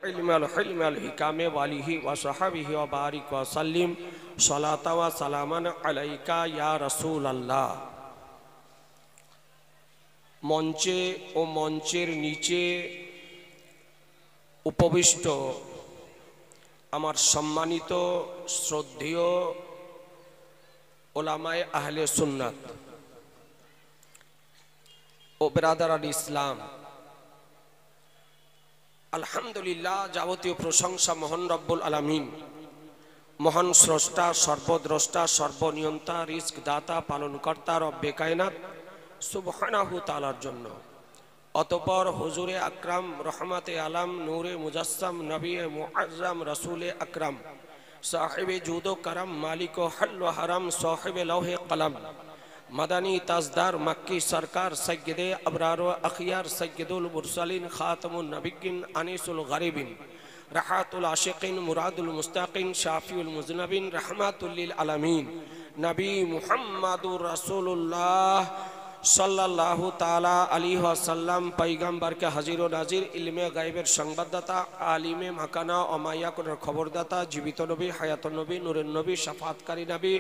इल्म अल हिल्म अल हिकाम वालिही व सहाबिही व बारिक व सल्लिम सलाता व सलामान अलैका या रसूल अल्लाह। मंचे ओ मंचेर नीचे उपविष्ट आमार सम्मानित श्रद्धेय ओलामाए आहले सुन्नात ओ ब्रादार अल इस्लाम, आलহামদুলিল্লাহ যাবতীয় প্রশংসা মহান রব্বুল আলামিন, মহান স্রষ্টা, সর্বদ্রষ্টা, সর্বনিয়ন্তা, রিজক দাতা, পালনকর্তা রব্বে কায়নাত সুবহানাহু তাআলার জন্য। অতঃপর হুজুরে আকরাম, রহমতে আলম, নূরে মুজাসসাম, নবী মুআজ্জম, রসুলে আকরাম, সাহিবে জুদ ও করম, মালিক ও হল ও হারাম, সাহিবে লৌহে কলম, मदनी ताजदार मक्की सरकार सैयदे अबरार व अखियार सैयदुल मुरसलीन खातमुन नबिय्यिन अनीसुल गरीबिन राहतुल आशिकीन मुरादुल मुस्ताकीन शाफिउल मुज़नबिन रहमतुल लिल आलमीन नबी मुहम्मदुर रसूलुल्लाह सल्लल्लाहु ताला अलैहि वसल्लम पैगम्बर के हाजिर व नाजिर, इल्मे गायबेर संबाददाता, आलिमे माकाना व मायाकुনের খবরদাতা, জীবিত নবী, হায়াতুন নবী, নূরের নবী, শাফাআতকারী নবী,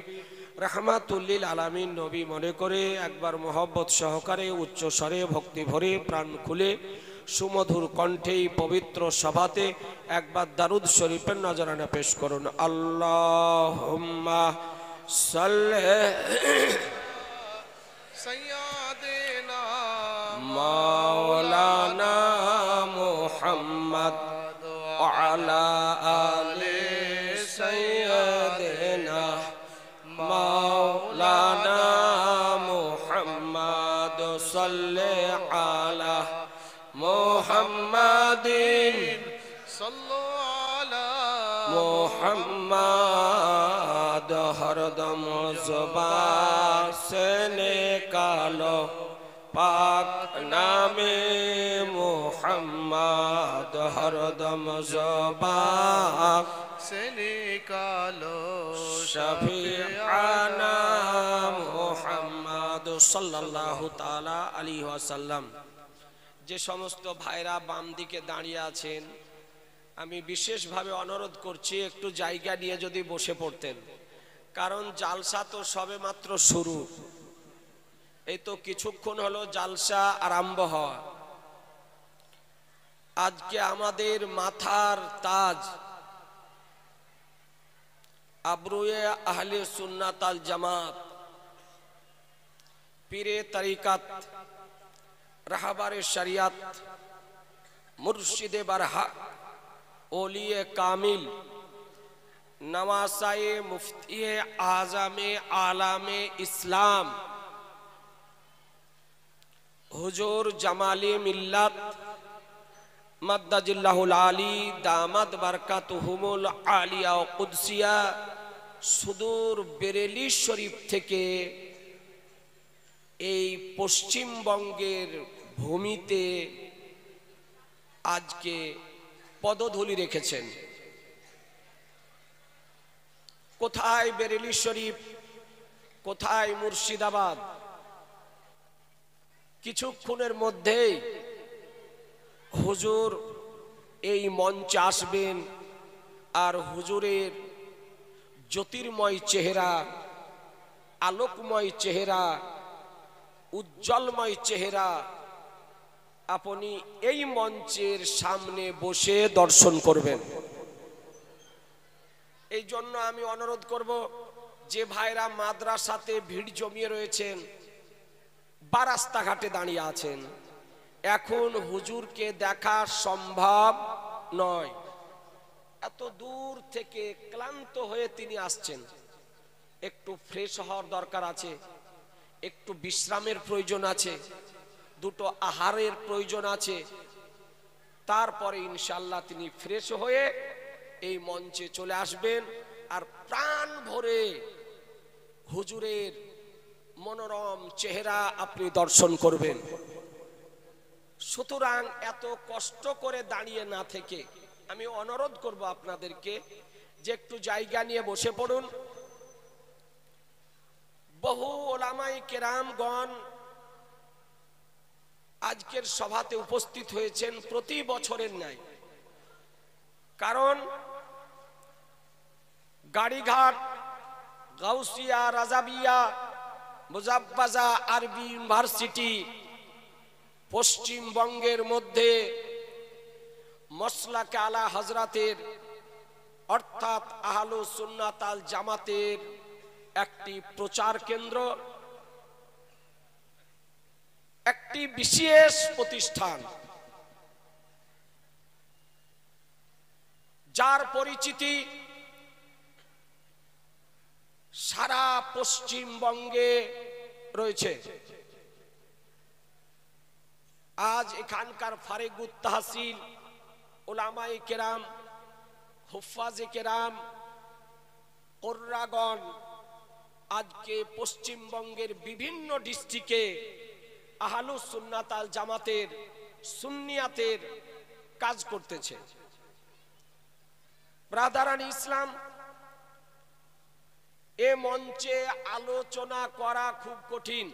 रहमतुल लिल आलमीन नबी मने करे एकबार मोहब्बत सहकारे उच्च स्वरे भक्ति भरे प्राण खुले सुमधुर कण्ठे पवित्र सभाते एकबार दारूद शरीफेर नजराना पेश करुन। अल्लाहुम्मा सल्लि सय्यिदिना मौलाना मुहम्मद व अला आले सय्यिदिना मौलाना मुहम्मद सल्ले अला मुहम्मदिन सल्लु अला मुहम्मद, हरदम ज़ुबान से निकालो पाक नामे मुहम्मद, हरदम ज़ुबान से निकालो शफीआना मुहम्मद सल्लल्लाहु ताला अलैहि वसल्लम। जे समस्त भाईरा बाम दिके दाঁড়িয়ে আছেন, আমি বিশেষভাবে অনুরোধ করছি একটু জায়গা নিয়ে যদি বসে পড়তেন, কারণ জালসা তো সবে মাত্র শুরু। এই তো কিছুক্ষণ হলো জালসা আরম্ভ হওয়া। আজকে আমাদের মাথার তাজ আবরুয়ে আহলে সুন্নাত আল জামাত, পীরে তরিকত, রাহবারে শরিয়ত, মুর্শিদে বরহক, ওলিয়ে কামিল, নওয়াসায়ে মুফতিয়ে আজমে আলামে ইসলাম হুজুর জামালে মিল্লাত मद्दाजिल्लाहुल आली दामद बरकातुहुमुल आलिया व कुदसिया सुदूर बेरेली शरीफ থেকে এই পশ্চিমবঙ্গের ভূমিতে আজকে পদধূলি রেখেছেন। কোথায় বেরেলি শরীফ, কোথায় মুর্শিদাবাদ? কিছুক্ষণের মধ্যেই হুজুর এই মঞ্চে আসবেন আর হুজুরের জ্যোতির্ময় চেহারা, আলোকময় চেহারা, উজ্জ্বলময় চেহারা আপনি এই মঞ্চের সামনে বসে দর্শন করবেন। এই জন্য আমি অনুরোধ করব, যে ভাইরা মাদ্রাসাতে ভিড় জমিয়ে রয়েছেন বা রাস্তাঘাটে দাঁড়িয়ে আছেন, এখন হুজুরকে দেখা সম্ভব নয়। এত দূর থেকে ক্লান্ত হয়ে তিনি আসছেন, একটু ফ্রেশ হওয়ার দরকার আছে, একটু বিশ্রামের প্রয়োজন আছে, দুটো আহারের প্রয়োজন আছে। তারপরে ইনশাআল্লাহ তিনি ফ্রেশ হয়ে এই মঞ্চে চলে আসবেন আর প্রাণ ভরে হুজুরের মনোরম চেহারা আপনি দর্শন করবেন। সুতরাং এত কষ্ট করে দাঁড়িয়ে না থেকে আমি অনুরোধ করব আপনাদেরকে যে একটু জায়গা নিয়ে বসে পড়ুন। বহু ওলামায়ে কেরামগণ আজকের সভাতে উপস্থিত হয়েছেন প্রতি বছরের ন্যায়। কারণ গাড়িঘাট, গাউসিয়া, রাজাবিয়া, মুজাফফাজা আরবি ইউনিভার্সিটি পশ্চিমবঙ্গের মধ্যে মসলাকে আলা হযরতের অর্থাৎ আহলুস সুন্নাত আল জামাতের একটি প্রচার কেন্দ্র, একটি বিশেষ প্রতিষ্ঠান, যার পরিচিতি সারা পশ্চিমবঙ্গে রয়েছে। আজ এখানকার ফারিগুত তাহসিল, উলামায়ে কেরাম, হুফাজে কেরাম, কোর্রাগণ আজকে পশ্চিমবঙ্গের বিভিন্ন ডিস্ট্রিক্টে আহলুস সুন্নাত আল জামাতের সুন্নিয়াতের কাজ করতেছে। ব্রাদারান ইসলাম, এ মঞ্চে আলোচনা করা খুব কঠিন।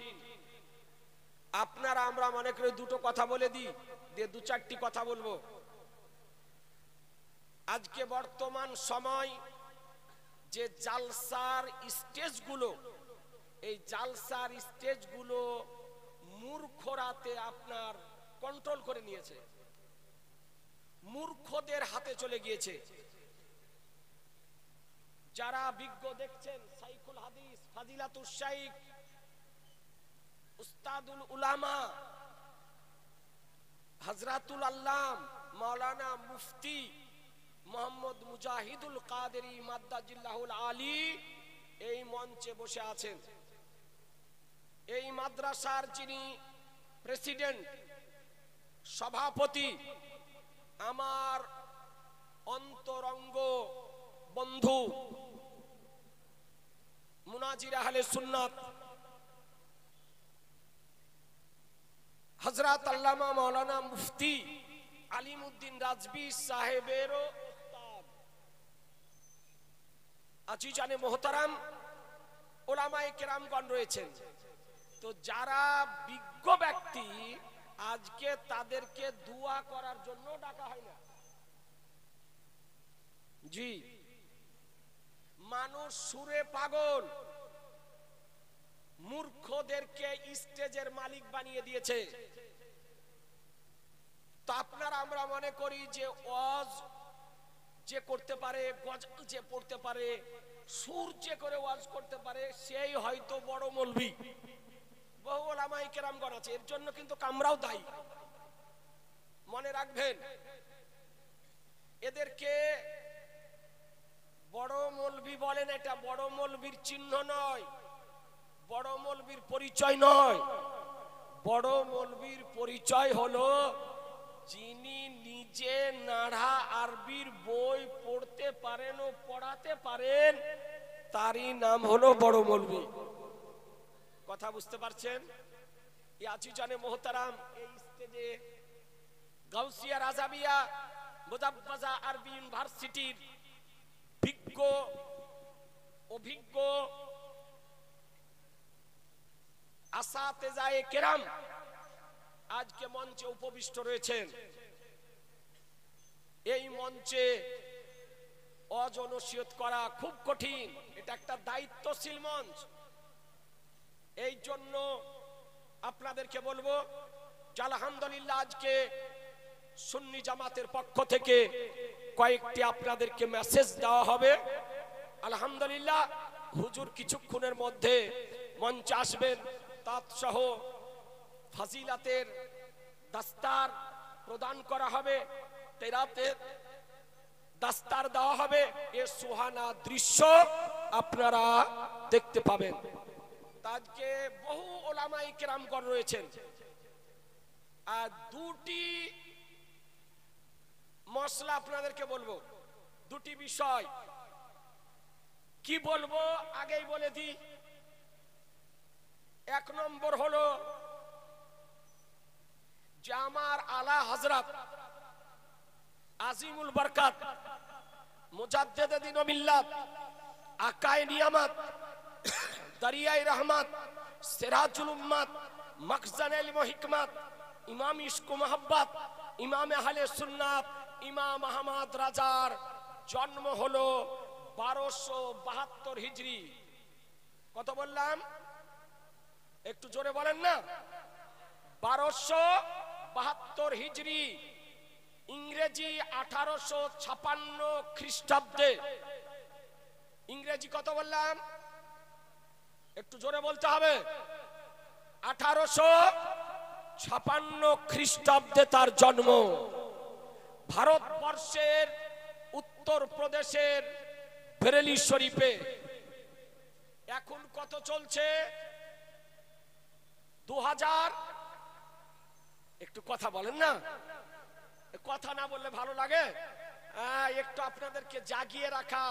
আপনারা আমরা মনে করে দুটো কথা বলে দিই, দিয়ে দু চারটি কথা বলবো। আজকে বর্তমান সময় যে জালসার স্টেজগুলো, এই জালসার স্টেজগুলো মূর্খরাতে আপনার কন্ট্রোল করে নিয়েছে, মূর্খদের হাতে চলে গিয়েছে। যারা বিজ্ঞ দেখছেন, শাইখুল হাদিস, ফাজিলাতুশ শাইখ, উস্তাদুল উলামা, হযরতুল আল্লাম মাওলানা মুফতি মোহাম্মদ মুজাহিদুল কাদেরী মাদ্দাজিল্লাহুল আলী এই মঞ্চে বসে আছেন। এই মাদ্রাসার যিনি প্রেসিডেন্ট, সভাপতি, আমার অন্তরঙ্গ বন্ধু মুনাজির আহলে সুন্নাত হযরত আল্লামা মাওলানা মুফতি আলিমউদ্দিন রাজবী সাহেবেরও উস্তাদ, আজিজানে মোহতারাম উলামায়ে কেরামগণ রয়েছেন। তো যারা বিজ্ঞ ব্যক্তি, আজকে তাদেরকে দোয়া করার জন্য ডাকা হয় না। জি, মানুষ সুরে পাগল, মূর্খদেরকে স্টেজের মালিক বানিয়ে দিয়েছে। তো আপনারা আমরা মনে করি যে ওয়াজ যে করতে পারে, গজল যে পড়তে পারে, সুর যে করে ওয়াজ করতে পারে, সেই হয়তো বড় মৌলভী। বহু উলামায়ে কেরামগণ আছে, এর জন্য কিন্তু আমরাও দায়ী, মনে রাখবেন। এদেরকে বড় মৌলভী বলেন, এটা বড় মৌলভীর চিহ্ন নয়, বড় মৌলভীর পরিচয় নয়। বড় মৌলভীর পরিচয় হলো যিনি নিজে নাড়া আরবির বই পড়তে পারেন ও পড়াতে পারেন, তারই নাম হলো বড় মৌলভী। কথা বুঝতে পারছেন? আজিজানে মোহতারাম, এই স্টেজে গাউসিয়া, রাজাবিয়া, মুজাফফাজা আরবি ইউনিভার্সিটির বিজ্ঞ, অভিজ্ঞ আসাতেজায়ে কেরাম আজকে মঞ্চে উপবিষ্ট রয়েছেন। এই মঞ্চে ওয়াজ ও নসিহত করা খুব কঠিন, এটা একটা দায়িত্বশীল মঞ্চ। এই জন্য আপনাদেরকে বলবো যে আলহামদুলিল্লাহ, আজকে সুন্নি জামাতের পক্ষ থেকে কয়েকটি আপনাদেরকে মেসেজ দেওয়া হবে। আলহামদুলিল্লাহ, হুজুর কিছুক্ষণের মধ্যে মঞ্চে আসবেন, তাৎসহ ফাজিলাতের দাস্তার প্রদান করা হবে, তেরাতের দাস্তার দেওয়া হবে। এ সুহানা দৃশ্য আপনারা দেখতে পাবেন। আজকে বহু উলামায়ে কেরামগণ রয়েছেন। আর দুটি মসলা আপনাদেরকে বলবো, দুটি বিষয়। কি বলবো আগেই বলে দিই। এক নম্বর হলো যে আমার আলা হযরত আজিমুল বরকত মুজাদ্দিদে দ্বীন ও মিল্লাত, আকায়ে নিয়ামত, দরিয়ায়ে রহমত, সিরাজুল উম্মত, মখজান ইলম ও হিকমত, ইমাম ইশক ও মোহব্বত, ইমাম আহলে সুন্নাত ইমাম আহমদ রাজার জন্ম হলো 1272 হিজরি। কত বললাম? একটু জোরে বলেন না। 1272 হিজরি, ইংরেজি 1856 খ্রিস্টাব্দে। ইংরেজি কত বললাম? একটু জোরে বলতে হবে। 1856 খ্রিস্টাব্দে তার জন্ম। ভারতবর্ষের উত্তর প্রদেশের বেরেলি শরীফে। এখন কত চলছে? 2000। একটু কথা বলেন না, কথা না বললে ভালো লাগে। একটু আপনাদেরকে জাগিয়ে রাখা।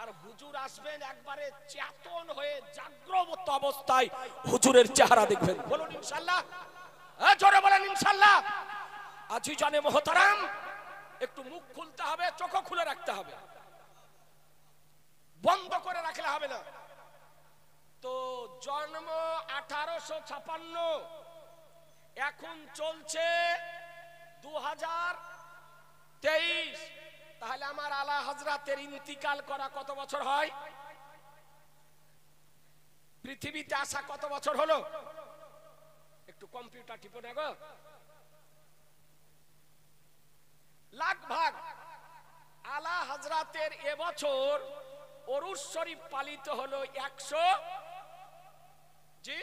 আর হুজুর আসবেন একবারে চেতন হয়ে জাগ্রত অবস্থায় হুজুরের চেহারা দেখবেন। বলুন ইনশাআল্লাহ। জোরে বলেন ইনশাআল্লাহ। আজি জানে মোহতারাম, একটু মুখ খুলতে হবে, চোখ খুলে রাখতে হবে, বন্ধ করে রাখলে হবে না। তো জন্ম 1856, এখন চলছে 2023। তাহলে আমার আলা হযরতের ইন্তিকাল করা কত বছর হয়? পৃথিবীতে আসা কত বছর হলো? একটু কম্পিউটার টিপো না গো। লাখ ভাগ আলা হযরতের এবছর ওরুস শরীফ পালিত হলো 100। জি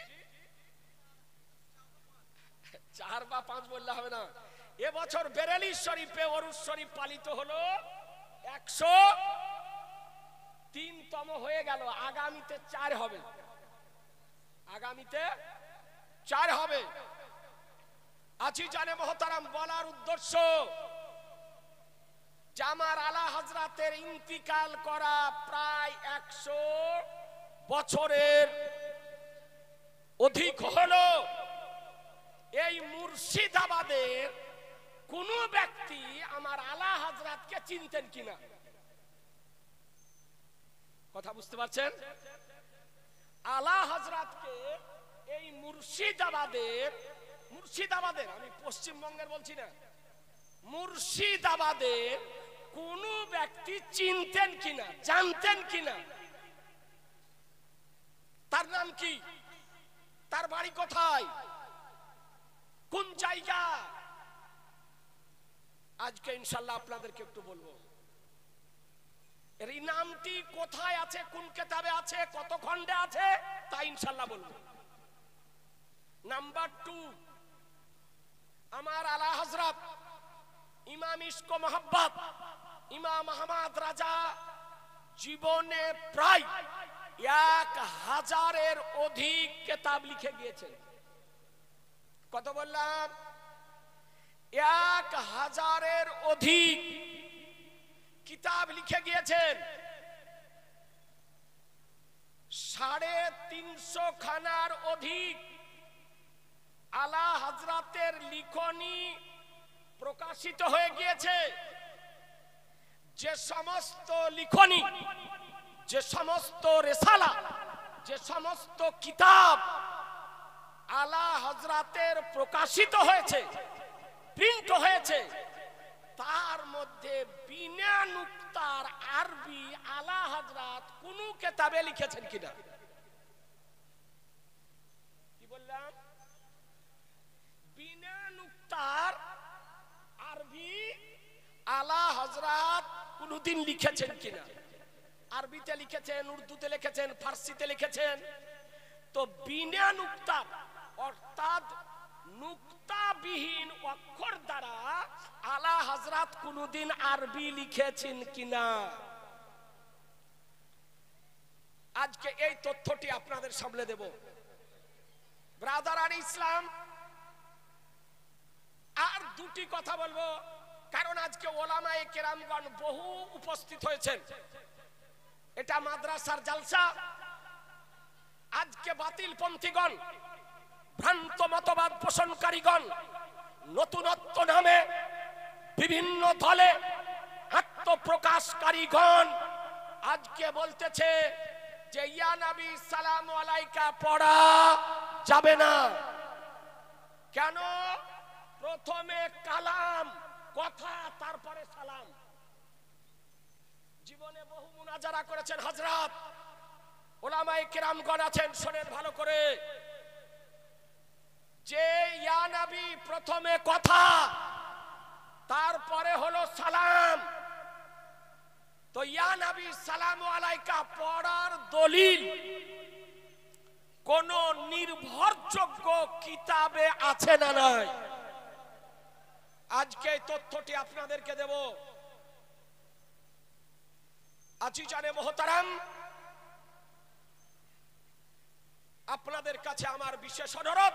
4 বা 5 বললে হবে না। এবছর বেরেলি শরীফে ওরুস শরীফ পালিত হলো 103তম হয়ে গেল। আগামীতে 4 হবে, আগামীতে 4 হবে। আজি জানে মোহতারাম, বলার উদ্দেশ্য যে আমার আলা হযরতের ইন্তিকাল করা প্রায় 100 বছরের অধিক হলো। এই মুর্শিদাবাদের কোন ব্যক্তি আমার আলা হযরতকে চিনতেন কিনা? কথা বুঝতে পারছেন? আলা হযরতকে এই মুর্শিদাবাদের, আমি পশ্চিমবঙ্গের বলছি না, মুর্শিদাবাদের কোন ব্যক্তি চিনতেন কিনা, জানতেন কিনা? তার নাম কি? তার বাড়ি কোথায়? কোন জায়গা? আজকে ইনশাআল্লাহ আপনাদেরকে একটু বলবো। এর এই নামটি কোথায় আছে, কোন কিতাবে আছে, কত খণ্ডে আছে, তা ইনশাআল্লাহ বলবো। নাম্বার 2, আমার আলা হযরত ইমাম ইশক ও মোহাব্বত ইমাম আহমদ রাজা জীবনে প্রায় 1000-এর অধিক কিতাব লিখে গিয়েছেন। কত বললাম? 1000-এর অধিক কিতাব লিখে গিয়েছেন। 350 খানার অধিক আলা হযরতের লিখনী প্রকাশিত হয়ে গিয়েছে। যে সমস্ত লিখনী, যে সমস্ত রিসালা, যে সমস্ত কিতাব আলা হযরতের প্রকাশিত হয়েছে, প্রিন্ট হয়েছে, তার মধ্যে বিনা নুক্তার আরবি আলা হযরত কোন কিতাবে লিখেছেন কিনা? কি বললাম? বিনা নুক্তার আরবি আলা হযরত কোনদিন লিখেছেন কিনা? আরবিতে লিখেছেন, উর্দুতে লিখেছেন, ফার্সিতে লিখেছেন। তো বিনা নুক্তার অর্থাৎ নুক্তাবিহীন অক্ষর দ্বারা আলা হযরত কোনদিন আরবি লিখেছেন কিনা? আজকে এই তথ্যটি আপনাদের সামনে দেব। ব্রাদার ইসলাম, আর দুটি কথা বলবো, কারণ আজকে ওলামায়ে কেরামগণ বহু উপস্থিত হয়েছেন। এটা মাদ্রাসার জালসা। আজকে বাতিল পন্থীগণ, ভ্রান্ত মতবাদ পোষণকারীগণ নতুনত্ব নামে বিভিন্ন দলে আত্মপ্রকাশকারীগণ আজকে বলতেছে যে ইয়া নবী সালামু আলাইকা পড়া যাবে না। কেন? প্রথমে কালাম, কথা তারপরে সালাম। জীবনে বহু মুনাজারা করেছেন হযরত, উলামায়ে কিরামগণ আছেন, শোনেন ভালো করে, যে ইয়া নবী প্রথমে কথা তারপরে হলো সালাম। তো ইয়া নবী সালামু আলাইকা পড়ার দলিল কোন নির্ভরযোগ্য কিতাবে আছে না নাই? আজকে এই তথ্যটি আপনাদেরকে দেব। আজিজানে মোহতারাম, আপনাদের কাছে আমার বিশেষ অনুরোধ,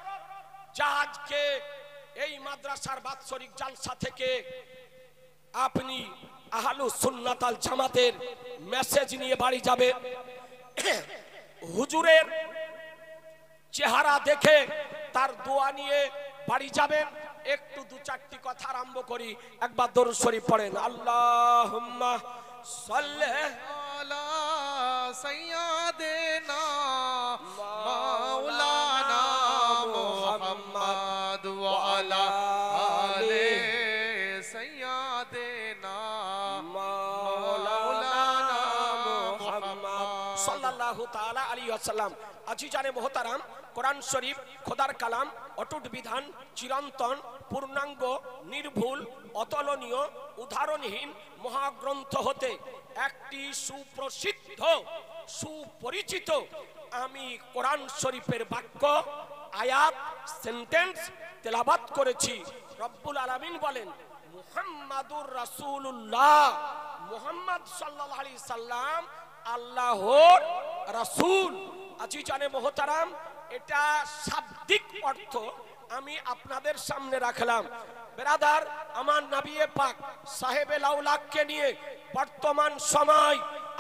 যা আজকে এই মাদ্রাসার বাৎসরিক জালসা থেকে আপনি আহলুস সুন্নাত আল জামাতের মেসেজ নিয়ে বাড়ি যাবে, হুজুরের চেহারা দেখে তার দোয়া নিয়ে বাড়ি যাবেন। একটু দু চারটি কথা আরম্ভ করি, একবার দরুদ শরীফ পড়েন। আল্লাহুম্মা সাল্লি আলা সাইয়্যিদিনা মাওলানা মুহাম্মদ ওয়া আলা আলি সাইয়্যিদিনা মাওলানা মুহাম্মদ সাল্লাল্লাহু তাআলা আলাইহি ওয়াসাল্লাম। আজিজানে মুহতারাম, কোরআন শরীফ খোদার কালাম, অটুট বিধান, চিরন্তন, পূর্ণাঙ্গ, নির্ভুল, অতুলনীয়, উদাহরণহীন মহাগ্রন্থ হতে একটি সুপ্রসিদ্ধ সুপরিচিত আমি কোরআন শরীফের বাক্য, আয়াত, সেন্টেন্স তেলাওয়াত করেছি। রব্বুল আলামিন বলেন, মুহাম্মাদুর রাসূলুল্লাহ, মুহাম্মদ সাল্লাল্লাহু আলাইহি সাল্লাম আল্লাহর রাসূল। আজিজানে মুহতারাম, এটা শাব্দিক অর্থ আমি আপনাদের সামনে রাখলাম। বেরাদার, আমার নবী পাক সাহেবে লাউলাককে নিয়ে বর্তমান সময়,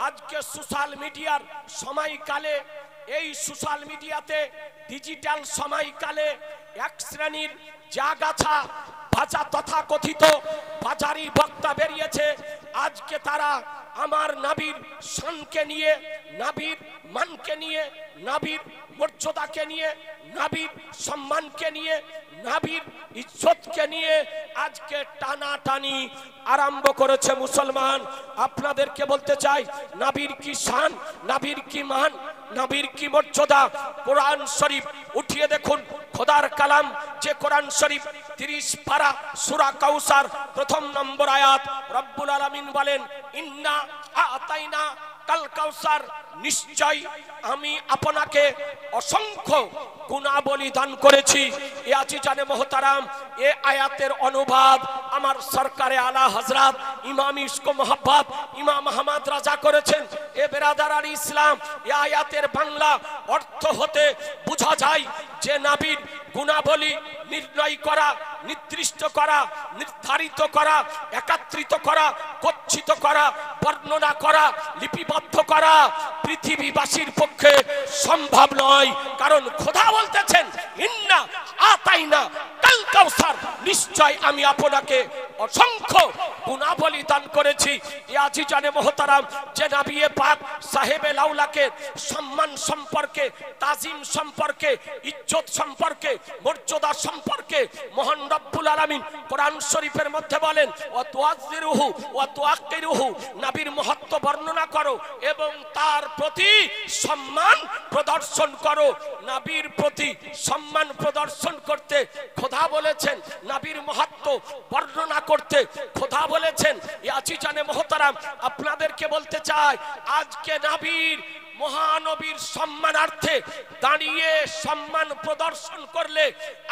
আজকে সোশ্যাল মিডিয়ার সময়কালে, এই সোশ্যাল মিডিয়াতে ডিজিটাল সময়কালে এক শ্রেণীর জাগাছা ভাষা তথাকথিত বাজারি বক্তা বেরিয়েছে। আজকে তারা আমার নবীর শানকে নিয়ে, নবীর মানকে নিয়ে, নবীর মর্যাদাকে নিয়ে, নবীর সম্মানকে নিয়ে, নবীর ইজ্জতকে নিয়ে আজকে টানাটানি আরম্ভ করেছে। মুসলমান, আপনাদেরকে বলতে চাই, নবীর কি শান, নবীর কি মান, নবীর কি মর্যাদা, কোরআন শরীফ উঠিয়ে দেখুন। খোদার কালাম, যে কোরআন শরীফ 30 পারা সূরা কাউসার প্রথম নম্বর আয়াত, রব্বুল আলামিন বলেন, ইন্না আতাইনা কাল কাউসার, নিশ্চয় আমি আপনাকে অসংখ্য গুণাবলী দান করেছি। এ আজিজানে মুহতারাম, এ আয়াতের অনুবাদ আমার সরকারে আলা হযরত ইমাম ইশক মোহাব্বত ইমাম আহমদ রাজা করেছেন। এ বেরাদার আল ইসলাম, এ আয়াতের বাংলা অর্থ হতে বোঝা যায় যে নবীর গুণাবলী নির্ণয় করা, নির্দিষ্ট করা, নির্ধারিত করা, একত্রিত করা, গচ্ছিত করা, বর্ণনা করা, লিপিবদ্ধ করা পৃথিবীবাসীর পক্ষে সম্ভব নয়। কারণ খোদা বলতেছেন, ইন্না আতাইনা কাল কাউসার, নিশ্চয় আমি আপনাকে অসংখ্য গুণাবলী দান করেছি। এ আজিজানে মুহতারাম, যে নবী পাক সাহেবে লাউলাকে সম্মান সম্পর্কে, তাজিম সম্পর্কে, ইজ্জত সম্পর্কে, মর্যাদা সম্পর্কে মহান রব্বুল আলামিন কোরআন শরীফের মধ্যে বলেন, ওয়া তুআযিরুহু ওয়া তুআক্কিরুহু, নবীর মহত্ব বর্ণনা করো এবং তার প্রতি সম্মান প্রদর্শন করো। নবীর প্রতি সম্মান প্রদর্শন করতে খোদা বলেছেন, নবীর মহত্ব বর্ণনা করতে খোদা বলেছেন। এ আজিজানে মুহতারাম, আপনাদেরকে বলতে চাই, আজকে নবীর মহানবীর সম্মানার্থে দাঁড়িয়ে সম্মান প্রদর্শন করলে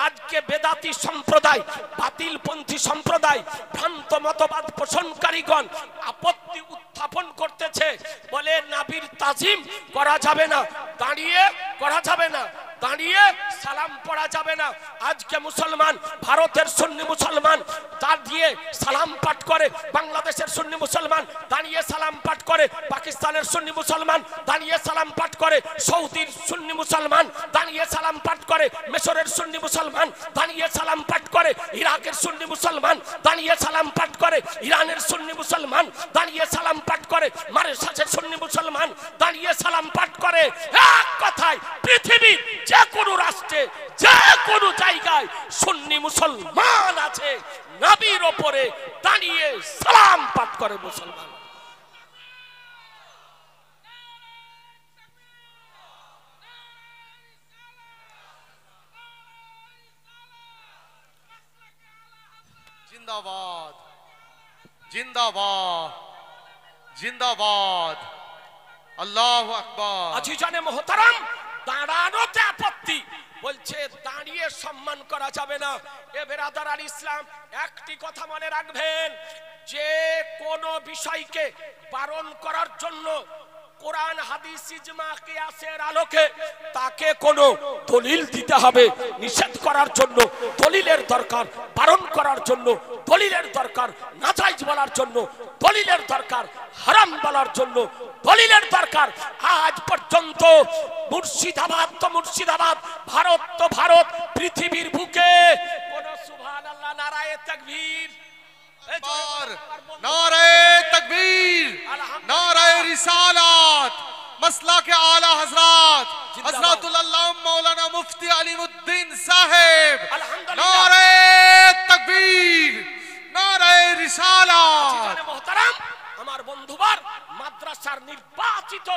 আজকে বেদাতি সম্প্রদায়, বাতিলপন্থী সম্প্রদায়, ভ্রান্ত মতবাদ পোষণকারীগণ আপত্তি উত্থাপন করতেছে, বলে নবীর তাজিম করা যাবে না, দাঁড়িয়ে করা যাবে না, দাঁড়িয়ে সালাম পড়া যাবে না। আজকে মুসলমান, ভারতের সুন্নি মুসলমান দাঁড়িয়ে সালাম পাঠ করে, বাংলাদেশের সুন্নি মুসলমান দাঁড়িয়ে সালাম পাঠ করে, পাকিস্তানের সুন্নি মুসলমান দাঁড়িয়ে সালাম পাঠ করে, সৌদির সুন্নি মুসলমান দাঁড়িয়ে সালাম পাঠ করে, মিশরের সুন্নি মুসলমান দাঁড়িয়ে সালাম পাঠ করে, ইরাকের সুন্নি মুসলমান দাঁড়িয়ে সালাম পাঠ করে, ইরানের সুন্নি মুসলমান দাঁড়িয়ে সালাম পাঠ করে, মরিশাসের সুন্নি মুসলমান দাঁড়িয়ে সালাম পাঠ করে। এক কথায় পৃথিবীর যে কোনো রাষ্ট্রে, যে কোনো জায়গায় সুন্নি মুসলমান আছে, নবীর পায়ের ওপরে দাঁড়িয়ে সালাম পাঠ করে মুসলমান। जिंदाबाद जिंदाबाद जिंदाबाद अल्लाह अकबर। আজিজানে মোহতারাম, দাঁড়ানোতে আপত্তি, বলছে দাঁড়িয়ে সম্মান করা যাবে না। এ বেরাদার আল ইসলাম, একটি কথা মনে রাখবেন, যে কোন বিষয়কে বারণ করার জন্য কোরআন হাদিস ইজমা কিয়াসের আলোকে তাকে কোনো দলিল দিতে হবে। নিষেধ করার জন্য দলিলের দরকার, বারণ করার জন্য দলিলের দরকার, নাজায়েজ বলার জন্য দলিলের দরকার, হারাম বলার জন্য দলিলের দরকার। আজ পর্যন্ত মুর্শিদাবাদ তো মুর্শিদাবাদ, ভারত তো ভারত, পৃথিবীর বুকে কোন সুবহানাল্লাহ, নারায়ে তাকবীর, नारे तकबीर, नारे रिसालत, मसला के आला हजरत हजरतुल अल्लामा मौलाना मुफ्ती अलीमुद्दीन साहेब, नारे तकबीर, नारे रिसालत। মোহতারাম, আমার বন্ধুবার মাদ্রাসার নির্বাচিত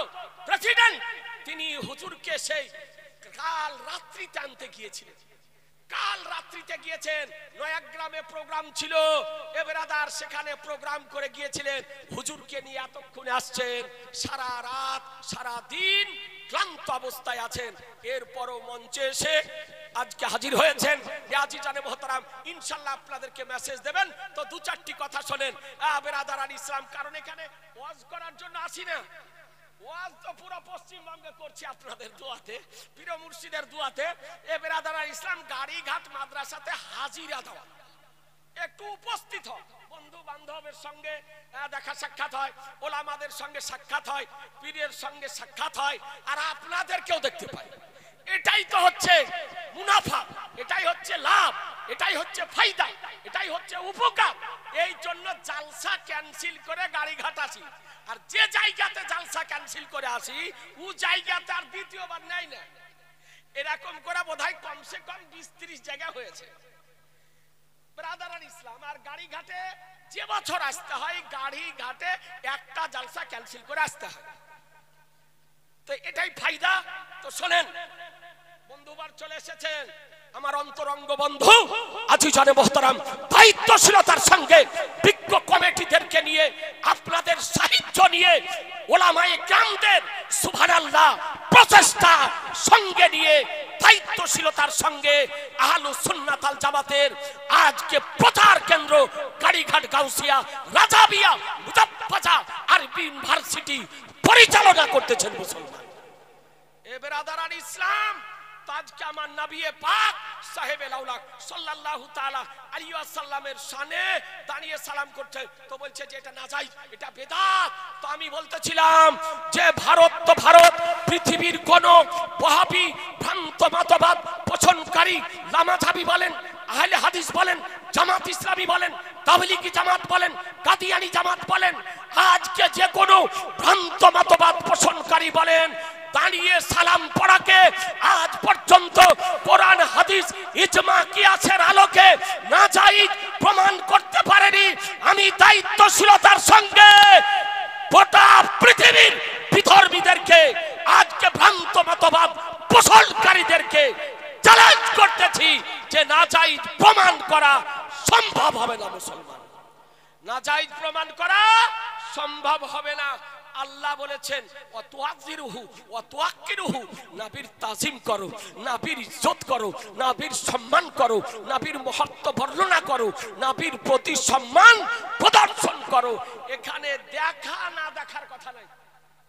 প্রেসিডেন্ট, তিনি হুজুরকে সেই কাল রাত্রিতে আনতে গিয়েছিলেন। কাল রাত্রিতে গিয়েছেন, নয়াগ্রামে প্রোগ্রাম ছিল, এ বেরাদার সেখানে প্রোগ্রাম করে গিয়েছিলেন, হুজুরকে নিয়ে এতক্ষণে আসছেন, সারা রাত সারা দিন ক্লান্ত অবস্থায় আছেন, এরপরও মঞ্চে এসে আজকে হাজির হয়েছেন। আজিজানে মোহতারাম, ইনশাআল্লাহ আপনাদেরকে মেসেজ দেবেন, তো দু চারটি কথা শোনেন। বেরাদার আল ইসলাম, কারণ এখানে ওয়াজ করার জন্য আসি না, ওয়াজ তো পুরো পশ্চিমবঙ্গে করছি আপনাদের দোয়াতে, পীর মুর্শিদের দোয়াতে। এ বেরাদার আল ইসলাম গাড়িঘাট মাদ্রাসাতে হাজিরা দেওয়া, একটু উপস্থিত হয়, বন্ধু বান্ধবের সঙ্গে দেখা সাক্ষাৎ হয়, ওলামাদের সঙ্গে সাক্ষাৎ হয়, পীরের সঙ্গে সাক্ষাৎ হয়, আর আপনাদেরকেও দেখতে পাই। এটাই তো হচ্ছে মুনাফা, এটাই হচ্ছে লাভ, এটাই হচ্ছে ফায়দা, এটাই হচ্ছে উপকার। এই জন্য জালসা ক্যান্সেল করে গাড়িঘাট আসি, আর যে জায়গাতে জালসা ক্যান্সেল করে আসি ও জায়গাতে আর দ্বিতীয়বার নেই না। এরকম করে বোধহয় কমসে কম 20-30 জায়গা হয়েছে ব্রাদার আল ইসলাম। আর গাড়িঘাটে যে বছর আসতে হয়, গাড়িঘাটে একটা জালসা ক্যান্সেল করে আসতে হয়, তো এটাই ফায়দা। তো শোনেন, বন্ধুবার চলে এসেছেন, আমার অন্তরঙ্গ বন্ধু আজিজানে মোহতারাম, দায়িত্বশীলতার সঙ্গে বিজ্ঞ কমিটিদেরকে নিয়ে, আপনাদের সাহায্য নিয়ে, ওলামায়ে কেরামদের সুবহানাল্লাহ প্রচেষ্টা সঙ্গে নিয়ে, দায়িত্বশীলতার সঙ্গে আহলুস সুন্নাত ওয়াল জামাতের আজকে প্রচার কেন্দ্র গাড়িঘাট গাউসিয়া রাজাবিয়া মুজাফফাজা আরবি ইউনিভার্সিটি পরিচালনা করতেছেন মুসলমান। এ বেরাদার আল ইসলাম, আজকে আমার নবী পাক সাহেবে লাউলাক সাল্লাল্লাহু তাআলা আলাইহি ওয়াসাল্লামের শানে দাঁড়িয়ে সালাম করতে, তো বলছে যে এটা নাজায়েজ, এটা বেদাত। তো আমি বলতেছিলাম যে ভারত তো ভারত, পৃথিবীর কোন ওয়াহাবি ভ্রান্ত মতবাদ পোষণকারী, লামাযাবি বলেন, আহলে হাদিস বলেন, জামাত ইসলামী বলেন, তাবলীগী জামাত বলেন, কাদিয়ানী জামাত বলেন, আজকে যে কোনো ভ্রান্ত মতবাদ পোষণকারী বলেন, দাঁড়িয়ে সালাম পড়াকে আজ পর্যন্ত কোরআন হাদিস ইজমা কিয়াসের আলোকে নাজায়েজ প্রমাণ করতে পারেনি। আমি দায়িত্বশীলতার সঙ্গে গোটা পৃথিবীর বিধর্মীদেরকে, আজকে ভ্রান্ত মতবাদ পোষণকারীদেরকে চ্যালেঞ্জ করতেছি যে নাজায়েজ প্রমাণ করা সম্ভব হবে না। মুসলমান, নাজায়েজ প্রমাণ করা সম্ভব হবে না। আল্লাহ বলেছেন ওয়াতুআযিরুহু ওয়াতুআক্কিরুহু, নবীর তাজিম করো, নবীর ইজ্জত করো, নবীর সম্মান করো, নবীর মহত্ব বর্ণনা করো, নবীর প্রতি সম্মান প্রদর্শন করো। এখানে দেখা না দেখার কথা নাই,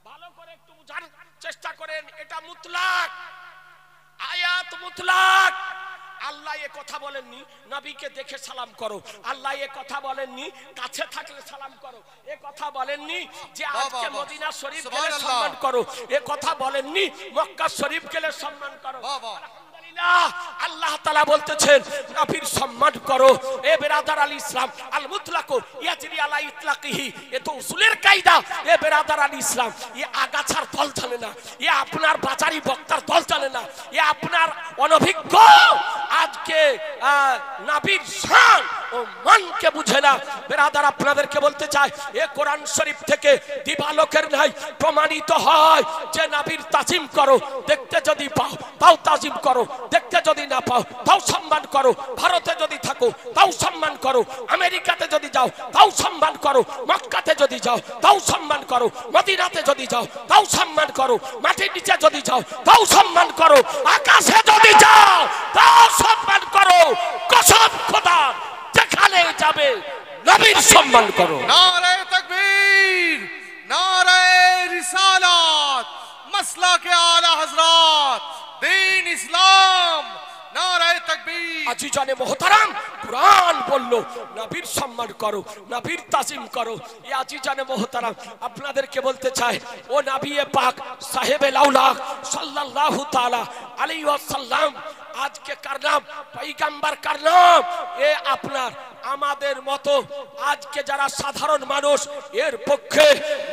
ভালো করে একটু বুঝার চেষ্টা করেন। এটা মুতলাক আয়াত, মুতলাক। আল্লাহ এ কথা বলেননি নবীকে দেখে সালাম করো, আল্লাহ এ কথা বলেননি কাছে থাকলে সালাম করো, এ কথা বলেননি যে আজকে মদিনা শরীফ গেলে সম্মান করো, এ কথা বলেননি মক্কা শরীফ গেলে সম্মান করো। আল্লাহ তাআলা বলতেছেন নবীর সম্মান করো। এ বেরাদার আল ইসলাম, আল মুতলাকু ইয়াজরি আলা ইতলাকিহি, এ তো উসুলের কায়দা। এ বেরাদার আল ইসলাম, এ আগাছার দল জানে না, এ আপনার বাজারি বক্তার দল জানে না, এ আপনার অনভিজ্ঞ। আজকে নবীর শান ও মানকে বুঝে না। বেরাদার আপনাদেরকে বলতে চাই, এ কোরআন শরীফ থেকে দিবালোকের নাই প্রমাণিত হয় যে নবীর তাজিম করো, দেখতে যদি পাও তাও তাজিম করো, দেখতে যদি না পাও তাও সম্মান করো। ভারতে যদি থাকো তাও সম্মান করো, আমেরিকাতে যদি যাও তাও সম্মান করো, মক্কাতে যদি যাও তাও সম্মান করো, মদিনাতে যদি যাও তাও সম্মান করো, মাটির নিচে যদি যাও তাও সম্মান করো, আকাশে যদি যাও তাও সম্মান করো। কসম খোদার, যেখানে যাবে নবীর সম্মান করো। नारे तकबीर, नारे रिसालत, मसलक आला हजरत, दीन इस्लाम, नारे तकबीर। আজিজানে মোহতারাম, কুরআন বললো নবীর সম্মান করো, নবীর তাজিম করো। এই আজিজানে মোহতারাম আপনাদেরকে বলতে চাই, ও নবী পাক সাহেবে লাউলাক সাল্লাল্লাহু তাআলা আলাইহি ওয়াসাল্লাম আজকে কার নাম, পয়গম্বর কার নাম। এ আপনার আমাদের মতো আজকে যারা সাধারণ মানুষ, এর পক্ষে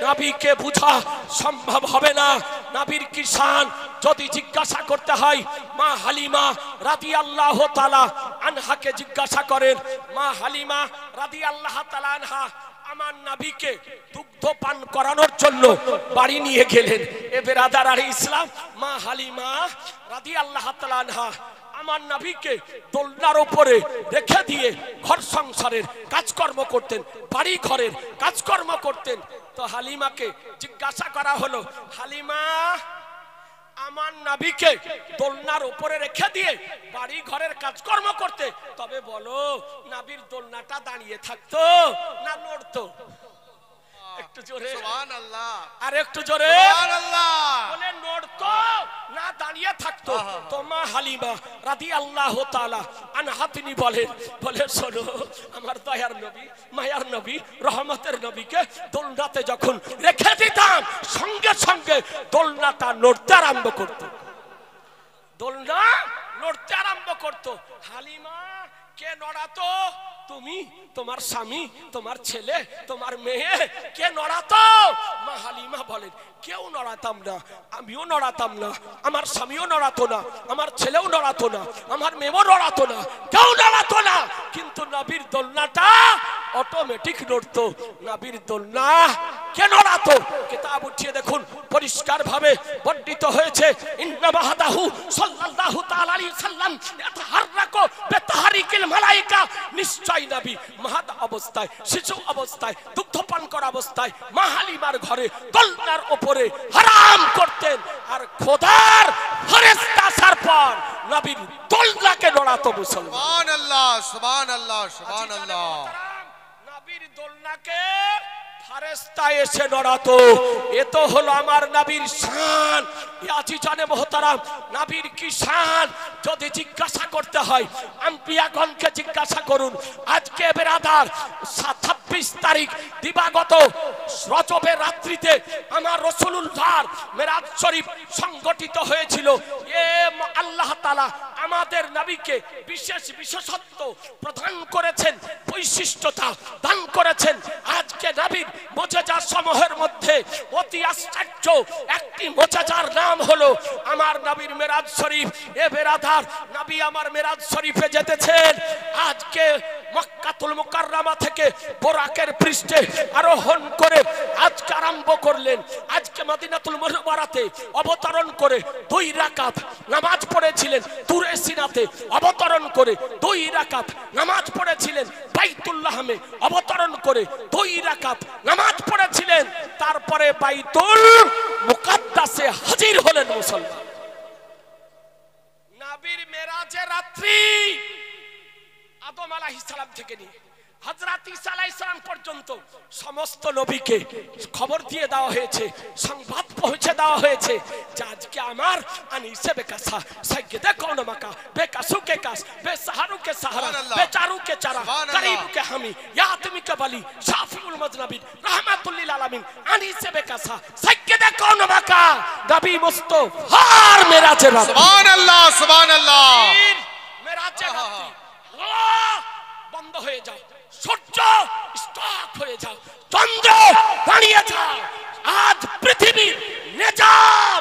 নবীকে বোঝা সম্ভব হবে না। নবীর কি শান যদি জিজ্ঞাসা করতে হয়, মা হালিমা রাদিয়াল্লাহু তাআলা আনহাকে জিজ্ঞাসা করেন। মা হালিমা রাদিয়াল্লাহু তাআলা আনহা আমার নবীকে দুগ্ধ পান করানোর জন্য বাড়ি নিয়ে গেলেন। এ বেরাদার আর ইসলাম, মা হালিমা রাদিয়াল্লাহু তাআলা আনহা আমার নবীকে দোলনার উপরে রেখে দিয়ে ঘর সংসারের কাজকর্ম করতেন, বাড়ি ঘরের কাজকর্ম করতেন। তো হালিমাকে জিজ্ঞাসা করা হলো, হালিমা আমার নবীকে দোলনার উপরে রেখে দিয়ে বাড়ি ঘরের কাজকর্ম করতে, তবে বলো নবীর দোলনাটা দাঁড়িয়ে থাকতো না নড়তো? একটু জোরে সুবহানাল্লাহ, আর একটু জোরে সুবহানাল্লাহ। বলে নড়তো না দাঁড়িয়ে থাকতো? তো মা হালিমা রাদিয়াল্লাহু তাআলা আনহা তিনি বলে শোনো, আমার দয়ার নবী, মায়ার নবী, রহমতের নবীকে দোলনাতে যখন রেখে দিতাম, সঙ্গে সঙ্গে দোলনাটা নড়তে আরম্ভ করতো, দোলনা নড়তে আরম্ভ করতো। হালিমা কে নড়াতো? তুমি, তোমার স্বামী, তোমার ছেলে, তোমার মেয়ে, কে নড়াতো? মা হালিমা বলেন, কেউ নড়াতাম না, আমিও নড়াতাম না, আমার স্বামীও নড়াতো না, আমার ছেলেও নড়াতো না, আমার মেয়েও নড়াতো না, কেউ নড়াতো না। কিন্তু নবীর দোলনাটা অটোমেটিক নড়তো। নবীর দোলনা কে নড়াতো? কিতাব উঠিয়ে দেখুন, পরিষ্কার ভাবে বর্ণিত হয়েছে, ইন্না মাহাদাহু সাল্লাল্লাহু তাআলা আলাইহি সাল্লাম ইয়াতাহাররাকু বিতাহরিকিল মালায়েকা, নিশ্চয় নবী মাহাদ অবস্থায়, শিশু অবস্থায়, দুগ্ধপান করা অবস্থায় মা হালিমার ঘরে দোলনার উপরে হারাম করতেন। আর খোদার ফেরেশতা আসার পর নবীর দোলনাকে নড়াতো মুসলমান। সুবহানাল্লাহ, সুবহানাল্লাহ, সুবহানাল্লাহ। নবীর দোলনাকে ফেরেশতা এসে নড়াতো। এ তো হলো আমার নবীর শান। আজিজানে মোহতারাম, নবীর কি শান যদি জিজ্ঞাসা করতে হয়, আম্বিয়াগণকে জিজ্ঞাসা করুন। আজকে বেরাদার 26 তারিখ দিবাগত রজবের রাত্রিতে আমার রাসূলুল্লাহর মেরাজ শরীফ সংগঠিত হয়েছিল। এ আল্লাহ তাআলা আমাদের নবীকে বিশেষ বিশেষত্ব প্রদান করেছেন, বৈশিষ্ট্যতা দান করেছেন। আজকে নবীর মুজিজা সমূহের মধ্যে অতি আশ্চর্য একটি মুজিজার নাম হলো আমার নবীর মেরাজ শরীফ। এ বেরাদার, নবী আমার মেরাজ শরীফে যেতেছেন। আজকে মক্কাতুল মুকাররমা থেকে বোরাকের পৃষ্ঠে আরোহণ করে আজকে আরম্ভ করলেন। আজকে মদিনাতুল মুনাওয়ারাতে অবতরণ করে 2 রাকাত নামাজ পড়েছিলেন। তুরে সিনাতে অবতরণ করে 2 রাকাত নামাজ পড়েছিলেন। বাইতুল্লাহমে অবতরণ করে 2 রাকাত নামাজ পড়েছিলেন। তারপরে বাইতুল মুকাদ্দাসে হাজির হলেন মুসলমান। নবীর মেরাজের রাত্রি আদম আলাইহিস সালাম থেকে নিয়ে হযরত ঈসা আলাইহিস সালাম পর্যন্ত সমস্ত নবীকে খবর দিয়ে দেওয়া হয়েছে, সংবাদ পৌঁছে দেওয়া হয়েছে যে আজকে আমার আনিসে বেকাসা সাইয়্যিদে কওন মাকা বেকাসু কে কাস বেসাহারু কে সাহারা বেচারু কে চারা করিব কে হামি ইয়াতমি কে বলি শাফিউল মাজনাবিন রাহমাতুল লিল আলামিন আনিসে বেকাসা সাইয়্যিদে কওন মাকা নবী মুস্তাফার মেরাজের রাত। সুবহানাল্লাহ, সুবহানাল্লাহ। মেরাজের রাত বন্ধ হয়ে যাও, সূর্য স্টপ হয়ে যাও, চন্দ্র দাঁড়িয়ে যাও, আজ পৃথিবীর নিজাম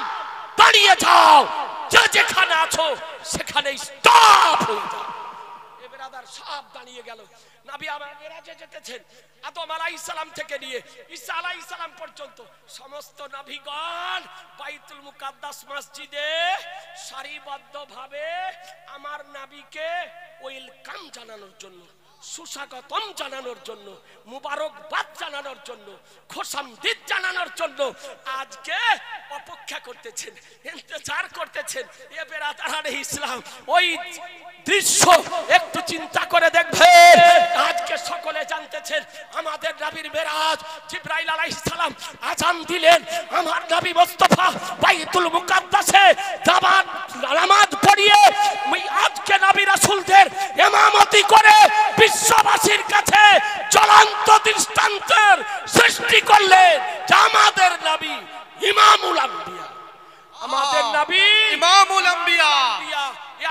দাঁড়িয়ে যাও, যে যেখানে আছো সেখানে স্টপ হয়ে যাও। এ ব্রাদার সব দাঁড়িয়ে গেল। নবী আমার মেরাজে যেতেছেন আদম আলাইহিস সালাম থেকে নিয়ে ঈসা আলাইহিস সালাম পর্যন্ত সমস্ত নবীগণ বাইতুল মুকাদ্দাস মসজিদে সারিবদ্ধভাবে আমার নবীকে ওয়েলকাম জানানোর জন্য, সুস্বাগতম জানানোর জন্য, মুবারকবাদ জানানোর জন্য, খোশামদিদ জানানোর জন্য আজকে অপেক্ষা করতেছেন, ইন্তজার করতেছেন। এ বেরাদারানে ইসলাম, ওই দৃশ্য একটু চিন্তা করে দেখবেন। আজকে সকলে জানতেছেন আমাদের নবীর মেরাজ, জিবরাইল আলাইহিস সালাম আযান দিলেন, আমার নবী মুস্তাফা বাইতুল মুকাদ্দাসে নামাজ পড়িয়ে আজকে নবী রাসূলদের ইমামতি করে বিশ্ববাসীর কাছে জ্বলন্ত দৃষ্টান্তের সৃষ্টি করলেন যে আমাদের নবী ইমামুল আম্বিয়া, আমাদের নবী ইমামুল আম্বিয়া।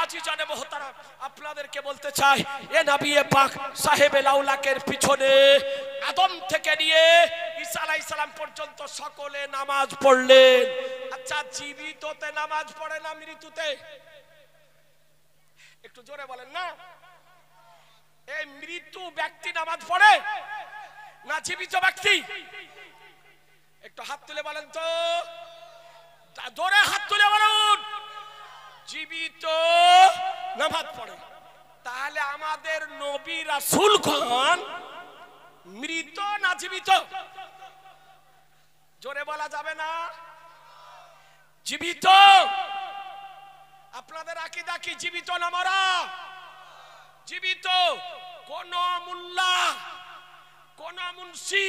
আজিজানে মোহতারাম, আপনাদেরকে বলতে চাই এ নবী পাক সাহেবে লাউলাকের পিছনে আদম থেকে নিয়ে ঈসা আলাইহিস সালাম পর্যন্ত সকলে নামাজ পড়লেন। আচ্ছা, জীবিততে নামাজ পড়ে না মৃত্যুতে? একটু জোরে বলেন না। এই মৃত্যু ব্যক্তি নামাজ পড়ে না জীবিত ব্যক্তি? একটু হাত তুলে বলেন তো, জোরে হাত তুলে বলুন। জীবিত নামাজ পড়ে। তাহলে আমাদের নবী রাসূলগণ মৃত না জীবিত? জোরে বলা যাবে না? জীবিত। আপনাদের আকীদা কি জীবিত না মরা? জীবিত। কোন মুল্লা, কোন মুন্সি,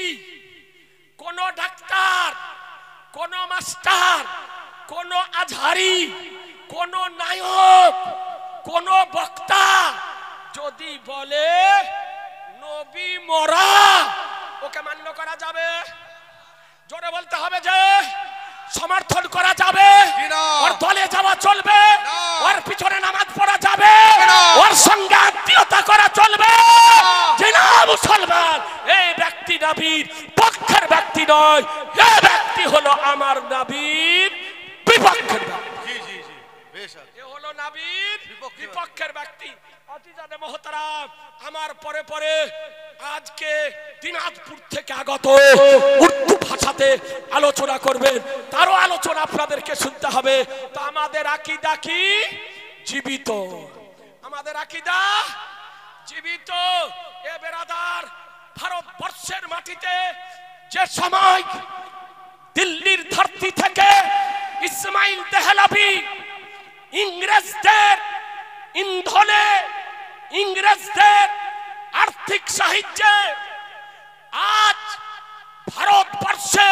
কোন ডাক্তার, কোন মাস্টার, কোন আজহারি, কোন নায়ক, কোন বক্তা যদি বলে নবী মরা, ওকে মান্য করা যাবে? জোরে বলতে হবে যে সমর্থন করা যাবে, ওর দলে যাওয়া চলবে, ওর পিছনে নামাজ পড়া যাবে, ওর সঙ্গে আত্মীয়তা করা চলবে। যে না মুসলমান, এই ব্যক্তি নবীর পক্ষের ব্যক্তি নয়, এই ব্যক্তি হলো আমার নবীর বিপক্ষের ব্যক্তি। এ হলো নবীর বিপক্ষের ব্যক্তি। আজিজানে মোহতারাম, আমার পরে পরে আজকে দিনাজপুর থেকে আগত উর্দু ভাষাতে আলোচনা করবেন, তারও আলোচনা আপনাদেরকে শুনতে হবে। তো আমাদের আকীদা কি? জীবিত। আমাদের আকীদা জীবিত। এ বেরাদার, ভারতবর্ষের মাটিতে যে সময় দিল্লির ধরতি থেকে ইসমাইল দেহলভি ইংরেজদের ইন্ধনে, ইংরেজদের আর্থিক সাহায্যে আজ ভারতবর্ষে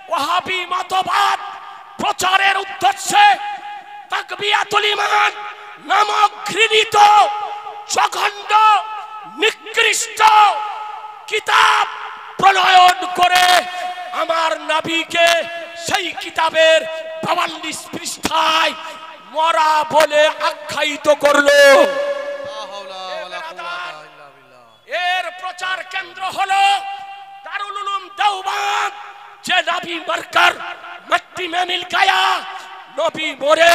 ওয়াহাবি মতবাদ প্রচারের উদ্দেশ্যে তাকবিয়াতুল ঈমান নামক ঘৃণিত, জঘন্য, নিকৃষ্ট কিতাব প্রণয়ন করে আমার নবীকে সেই কিতাবের ৪২ পৃষ্ঠায় মরা বলে আখ্যায়িত করলো। এর প্রচার কেন্দ্র হলো দারুল উলুম দেওবন্দ, যে নবী মরকর মাটি মে মিল গয়া, নবী মরে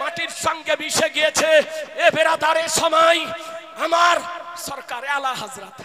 মাটির সঙ্গে মিশে গিয়েছে। এ বেরাদারের সময় আমার সরকার আলা হযরত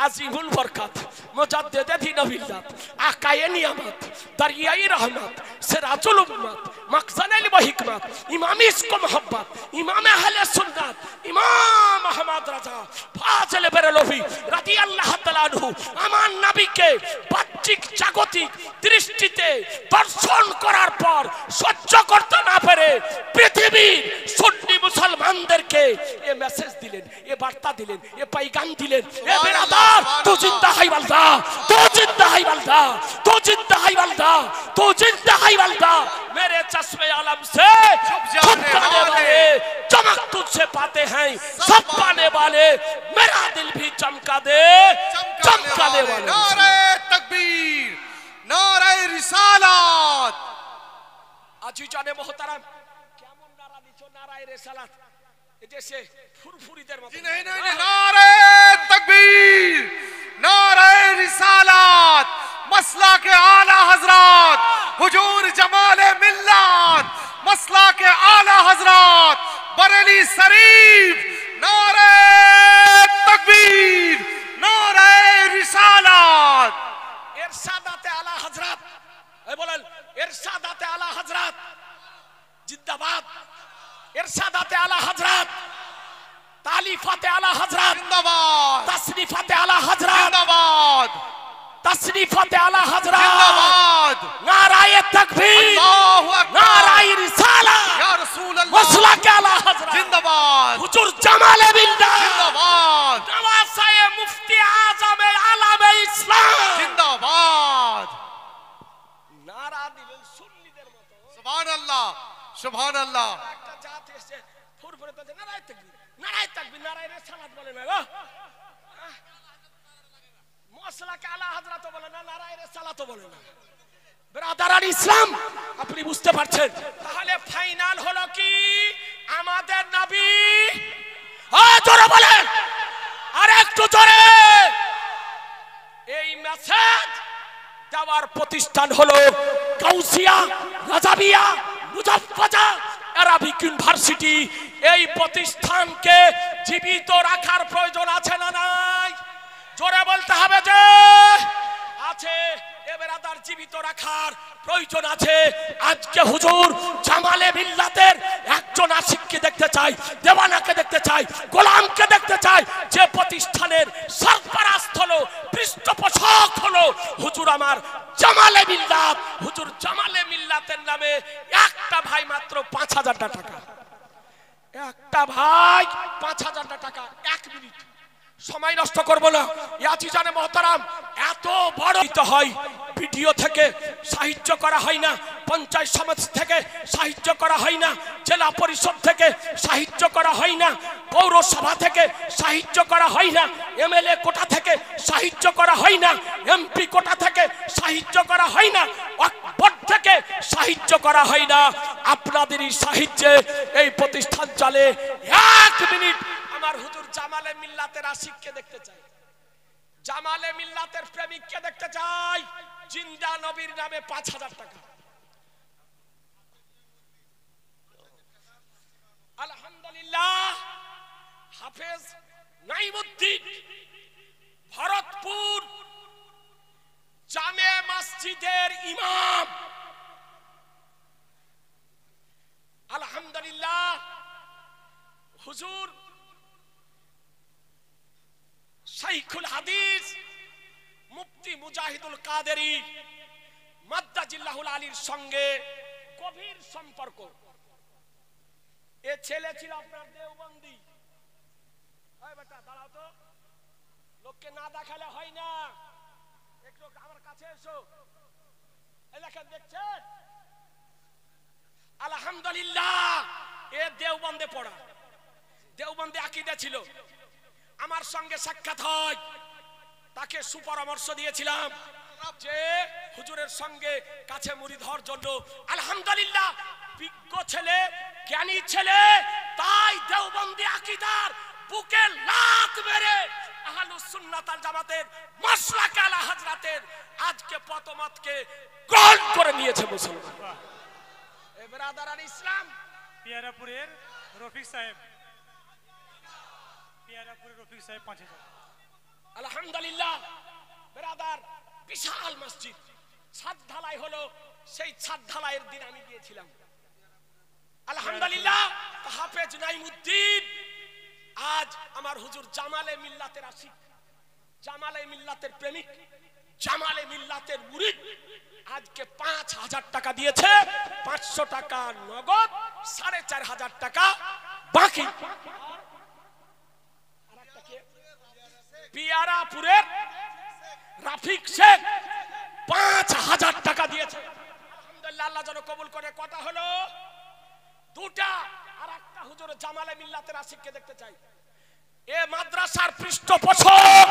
আজিমুল বরকত মুজাদ্দিদে দ্বীন মিল্লাত আকায়ে নিয়ামত দরিয়াই রহমত সিরাজুল উম্মত মখজানুল হিকমত ইমাম ইশক মোহাম্মদ ইমাম আহলে সুন্নাত ইমাম আহমদ রাজা ফাজিল বেরলভী রাদিয়াল্লাহু তাআলা আনহু আমার নবীকে বাহ্যিক জাগতিক দৃষ্টিতে দর্শন করার পর সহ্য করতে না পেরে পৃথিবীর সুন্নি মুসলমানদেরকে এ মেসেজ দিলেন, এ বার্তা দিলেন, এ पैगाम দিলেন। এ বেরাদার, तू जिंदा है वालदा, तू जिंदा है वालदा, तू जिंदा है वालदा, तू जिंदा है वालदा, मेरे चश्मे आलम से छुप जाने वाले चमक तुझसे पाते हैं सब पाने वाले, मेरा दिल भी चमका दे चमकाने वाले। नारे तकबीर, नारे रिसालत। আজিজানে মোহতারাম, কেমন নারা দিছো? নারায়ে রিসালাত जैसे फुरफुरीদের মতো। नहीं नहीं नहीं, नारे तकबीर, नारे रिसालत, मसला के आला हजरत हुजूर जमाले मिल्लत, मसला के आला हजरत बरेली शरीफ, नारे तकबीर, इरशादाते आला हजरत, तालीफाते आला हजरत जिंदाबाद, तसनीफाते आला हजरत जिंदाबाद, तसनीफाते आला हजरत जिंदाबाद, नाराए तकबीर अल्लाहु अकबर, नाराए रिसाला या रसूल अल्लाह, मसला के आला हजरत जिंदाबाद, हुजूर जमाले बिल्लाह जिंदाबाद, नवासाए मुफ्ती आजम आलम इस्लाम जिंदाबाद, नारा दिलेन सुन्नीদের মতো सुभान अल्लाह, सुभान अल्लाह, একটা জাত এসে ফুরফুরে তো নারায়ে তাকবীর, নারায়ে তাকবীর, নারায়ে রিসালাত বলে না গো, মসলা কে আলা হযরত বলে না, নারায়ে রিসালাত বলে না। ব্রাদারান ইসলাম, আপনি বুঝতে পারছেন? তাহলে ফাইনাল হলো কি আমাদের নবী, জোরে বলেন আর একটু জোরে, এই মেসেজ দেওয়ার প্রতিষ্ঠান হলো গাউসিয়া রাজাবিয়া মুজাফফাজা আরাবিক ইউনিভার্সিটি। এই প্রতিষ্ঠানকে জীবিত রাখার প্রয়োজন আছে না নাই? জোরে বলতে হবে যে আছে। এবেরাদার জীবিত রাখার প্রয়োজন আছে। আজকে হুজুর জামালে মিল্লাতের একজন আশিককে দেখতে চাই, দেওয়ানাকে দেখতে চাই, গোলামকে দেখতে চাই, যে প্রতিষ্ঠানের সরপরাস্ত হলো, পৃষ্ঠপোষক হলো হুজুর আমার জামালে মিল্লাত। হুজুর জামালে মিল্লাতের নামে একটা ভাই মাত্র ৫,০০০ টাকা, একটা ভাই ৫,০০০ টাকা। ১ মিনিট সময় নষ্ট করব না। ইয়াজিজানে মোহতারাম, এত বড় হয়, ভিডিও থেকে সাহায্য করা হয় না, পঞ্চায়েত সমিতি থেকে সাহায্য করা হয় না, জেলা পরিষদ থেকে সাহায্য করা হয় না, পৌরসভা থেকে সাহায্য করা হয় না, এমএলএ কোটা থেকে সাহায্য করা হয় না, এমপি কোটা থেকে সাহায্য করা হয় না, ওয়াকফ থেকে সাহায্য করা হয় না। আপনাদেরই সাহায্যে এই প্রতিষ্ঠান চলে। 1 মিনিট আমার হুজুর জামালে মিল্লাতের আশিককে দেখতে চাই, জামালে মিল্লাতের প্রেমিককে দেখতে চাই। জিন্দা নবীর নামে ৫,০০০ টাকা। আলহামদুলিল্লাহ, হাফেজ নাইমুদ্দিন ভরতপুর জামে মসজিদের ইমাম, আলহামদুলিল্লাহ হুজুর শাইখুল হাদিস মুফতি মুজাহিদুল কাদেরী মাদ্দাজিল্লাহুল আলীর সঙ্গে গভীর সম্পর্ক। এ ছেলে ছিল আপনার দেওবন্দি। এই বেটা দাঁড়াও তো, লোককে না দেখালে হয় না, একটু আমার কাছে এসো। এই লেখেন দেখছেন, আলহামদুলিল্লাহ এ দেওবন্দে পড়া, দেওবন্দে আকীদা ছিল। আমার সঙ্গে সাক্ষাৎ হয়, তাকে সুপরামর্শ দিয়েছিলাম যে হুজুরের সঙ্গে কাছে মুরিদ হওয়ার জন্য। আলহামদুলিল্লাহ বিজ্ঞ ছেলে, জ্ঞানী ছেলে, তাই দেওবন্দি আকীদার বুকে লাত মেরে আহলুস সুন্নাত ওয়াল জামাতের মাসলাকে আলা হযরতের আজকে পতমতকে গ্রহণ করে নিয়েছে মুসলমান। এ ব্রাদারান ইসলাম, পিয়ারাপুরের রফিক সাহেব, পিয়ারাপুরের রফিক সাহেব ৫,০০০। আলহামদুলিল্লাহ ব্রাদার, বিশাল মসজিদ, ছাদ ঢালাই হলো। সেই ছাদ ঢালাইয়ের দিন আমি গিয়েছিলাম। আলহামদুলিল্লাহ হাফেজ নাইমুদ্দিন আজ আমার হুজুর জামালে মিল্লাতের আশিক, জামালে মিল্লাতের প্রেমিক, জামালে মিল্লাতের মুরিদ। আজকে ৫,০০০ টাকা দিয়েছে, ৫০০ টাকা নগদ, ৪,৫০০ টাকা বাকি। পিয়ারাপুরের রাফিক শেখ ৫,০০০ টাকা দিয়েছে। আলহামদুলিল্লাহ, আল্লাহ যেন কবুল করে। কটা হলো? 2টা। আর একটা হুজুর জামালে মিল্লাতের আশিককে দেখতে চাই। এ মাদ্রাসার পৃষ্ঠপোষক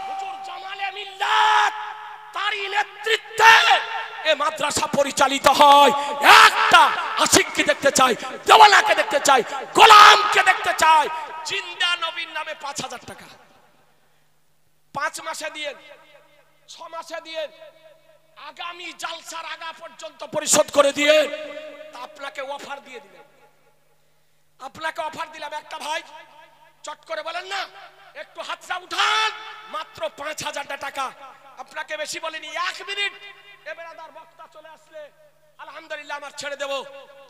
হুজুর জামালে মিল্লাত, তারই নেতৃত্বে এ মাদ্রাসা পরিচালিত হয়। একটা আশিককে দেখতে চাই, দেওয়ানাকে দেখতে চাই, গোলামকে দেখতে চাই। জিন্দা নবীর নামে ৫,০০০ টাকা 5 মাসে দিয়ে, 6 মাসে দিয়ে, আগামী জালসার আগা পর্যন্ত পরিশোধ করে দিয়ে আপনাকে অফার দিয়ে দিলেন। আপনাকে অফার দিলাম, একটা ভাই চট করে বলেন না, একটু হাতটা উঠান, মাত্র ৫,০০০ টাকা। আপনাকে বেশি বলিনি। 1 মিনিট এবেরাদার বক্তা চলে আসলে আলহামদুলিল্লাহ আমার ছেড়ে দেব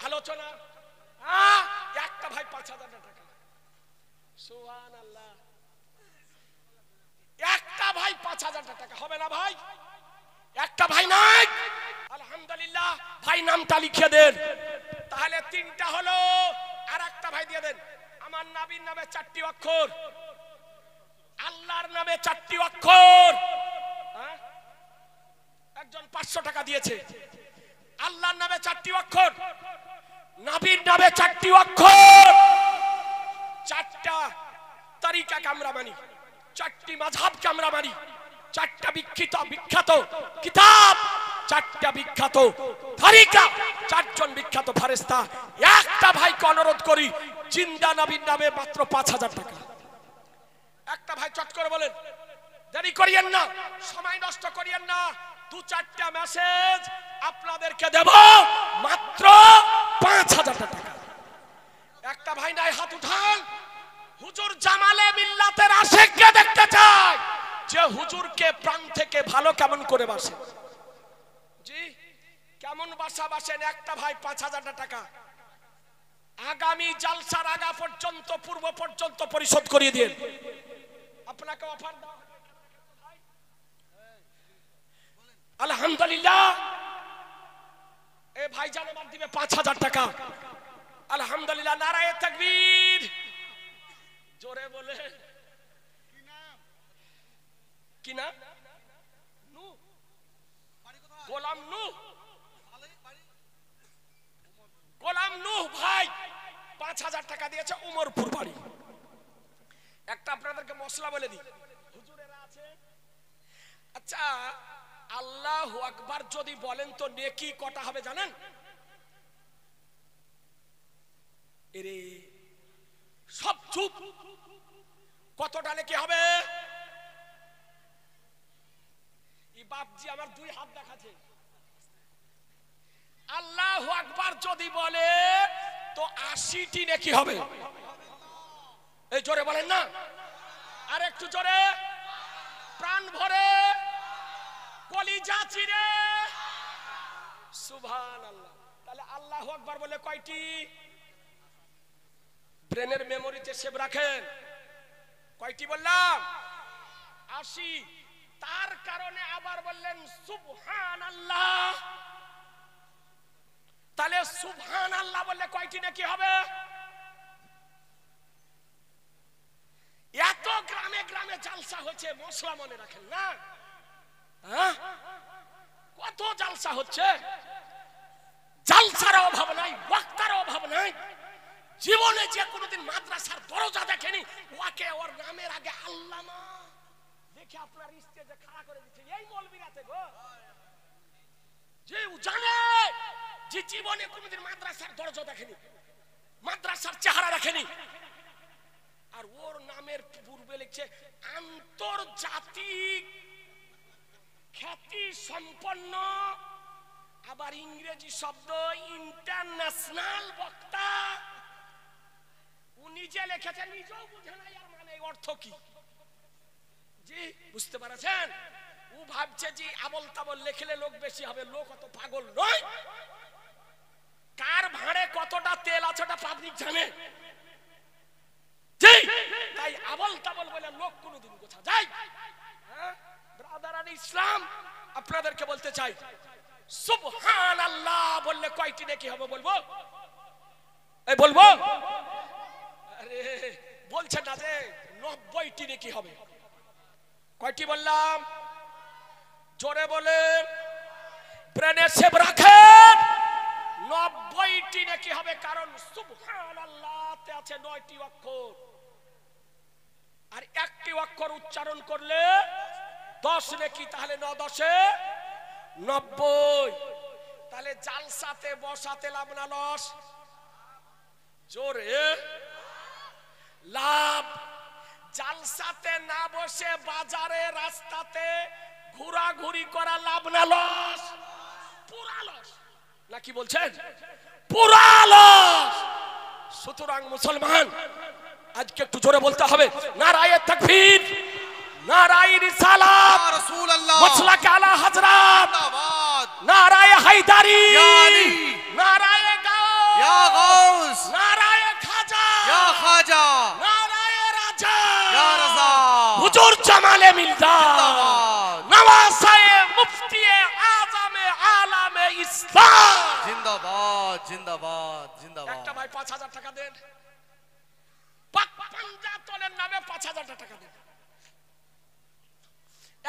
আলোচনা। ভাই 5000 টাকা। সুবহানাল্লাহ, একটা ভাই 5000 টাকা হবে না ভাই? একটা ভাই নাই, আলহামদুলিল্লাহ। ভাই নামটা লিখে দেন, তাহলে 3টা হলো। আর একটা ভাই দিয়ে দেন। আমার নবীর নামে 4টি অক্ষর, আল্লাহর নামে 4টি অক্ষর। একজন 500 টাকা দিয়েছে। আল্লাহর নামে 4টি অক্ষর, নবীর নামে 4টি অক্ষর, 4টা তরিকাকে আমরা মানি, 4টি মাযহাবকে আমরা মানি, 4টা বিখ্যাত কিতাব, 4টা বিখ্যাত তরিকা, 4জন বিখ্যাত ফেরেশতা। একটা ভাইকে অনুরোধ করি, জিন্দা নবীর নামে মাত্র 5000 টাকা। একটা ভাই চট করে বলেন, দেরি করিয়েন না, সময় নষ্ট করিয়েন না, 2-4টা মেসেজ আপনাদেরকে দেব, মাত্র 5000 টাকা। একটা ভাই নাই, হাত উঠান। হুজুর জামালে মিল্লাতের আশিককে দেখতে চাই, যে হুজুরকে প্রাণ থেকে ভালো কেমন করে বাসে। জি, কেমন বাসেন? একটা ভাই 5000 টাকা। আগামী জালসার আগা পর্যন্ত, পূর্ব পর্যন্ত পরিশোধ করিয়ে দিন। আপনাকে অফার দাও, আলহামদুলিল্লাহ। এ ভাই জানাবার দিবে 5000 টাকা, আলহামদুলিল্লাহ। নারায়ে তাকবীর, জোরে বলে। কি নাম? নূহ, গোলাম নূহ, গোলাম নূহ ভাই 5000 টাকা দিয়েছে, উমরপুর বাড়ি। একটা আপনাদেরকে মশলা বলে দিই, হুজুরেরা আছে। আচ্ছা, আল্লাহু আকবার যদি বলেন তো নেকি কটা হবে জানেন? এরে সব চুপ, কতটা নেকি হবে? এই বাপজি আমার 2 হাত দেখাচ্ছে। আল্লাহু আকবার যদি বলে তো 80টি নেকি হবে। এই জোরে বলেন না, আর একটু জোরে, প্রাণ ভরে, কলিজা চিরে, সুবহানাল্লাহ। তাহলে আল্লাহু আকবার বলে কয়টি? ব্রেনের মেমোরিতে সেভ রাখেন। কয়টি বললাম? 80। তার কারণে আবার বললেন সুবহানাল্লাহ। তাহলে সুবহানাল্লাহ বললে কয়টি নাকি হবে? এত গ্রামে গ্রামে জালসা হচ্ছে, মশলা মনে রাখেন না? কত জালসা হচ্ছে, জালসার অভাব নাই, বক্তার অভাব নাই। জীবনে যে কোনোদিন মাদ্রাসার দরজা দেখেনি, ওকে ওর নামের আগে আল্লামা দেখে আপনার স্টেজে খাড়া করে দিচ্ছে। এই মৌলবীরাতে গো, যে জানে যে জীবনে কোনোদিন মাদ্রাসার দরজা দেখেনি, মাদ্রাসার চেহারা দেখেনি, আর ওর নামের পূর্বে লিখছে আন্তর্জাতিক খ্যাতি সম্পন্ন, আবার ইংরেজি শব্দ ইন্টারন্যাশনাল বক্তা। উনি যে লিখেছেন নিজেও বুঝে নাই আর মানে অর্থ কি। জি বুঝতে পারছেন? ও ভাবছে যে আবল তাবল লিখলে লোক বেশি হবে। লোক অত পাগল নয়। কার ভাঁড়ে কতটা তেল আছে ওটা পাবলিক জানে। জি, তাই আবল তাবল বলে লোক কোনোদিন গোছা যায়। ব্রাদার ইসলাম, আপনাদেরকে বলতে চাই, সুবহানাল্লাহ বললে কয়টি নেকি হবে বলবো? এই বলবো? আরে বলছেন না যে 90টি নেকি হবে। কয়টি বললাম? জোরে বলেন, ব্রেনে সেভ রাখেন। 90টি নেকি হবে, কারণ সুবহানাল্লাহতে আছে 9টি অক্ষর, আর একটি অক্ষর উচ্চারণ করলে 10 নেকি। তাহলে 9 10 90। তাহলে জালসাতে বসাতে লাভ না লস? জোরে লাভ। জালসাতে না বসে বাজারে রাস্তাতে ঘোরাঘুরি করা লাভ না লস? পুরা লস। নাকি বলছেন? পুরা লস। সুতরাং মুসলমান, আজকে একটু জোরে বলতে হবে, নারায়ে তাকবীর, নারায়ে রিসালাত, ইয়া রাসূলুল্লাহ, মাসলাক আলা হযরত, জিন্দাবাদ, নারায়ে হায়দারি, ইয়া আলী, নারায়ে গাউস, ইয়া গাউস, নারায়ে খাজা, ইসলাম। জিন্দাবাদ জিন্দাবাদ জিন্দাবাদ। একটা ভাই 5000 টাকা দেন, পাক পাঞ্জাতনের নামে 5000 টাকা দেন।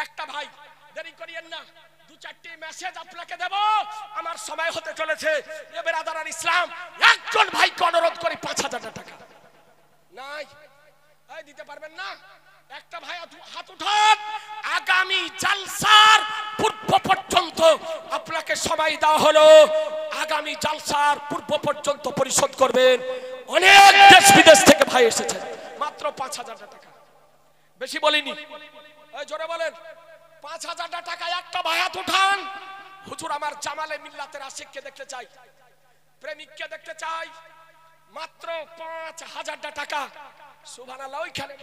একটা ভাই, দেরি করিয়েন না, 2-4টি মেসেজ আপনাকে দেব, আমার সময় হতে চলেছে। এ বেরাদারান ইসলাম, একজন ভাইকে অনুরোধ করি 5000 টাকা নাই, এই দিতে পারবেন না? একটা ভাই হাত উঠান। আগামী জালসার পূর্ব পর্যন্ত আপনাকে সময় দেওয়া হলো, আগামী জালসার পূর্ব পর্যন্ত পরিশোধ করবেন। অনেক দেশ বিদেশ থেকে ভাই এসেছে, মাত্র 5000 টাকা, বেশি বলিনি। এই জোরে বলেন 5000 টাকা। একটা ভাই হাত উঠান। হুজুর আমার জামালে মিল্লাতের আশিককে দেখতে চাই, প্রেমিককে দেখতে চাই, মাত্র 5000 টাকা। সুবহানাল্লাহ। ওইখানে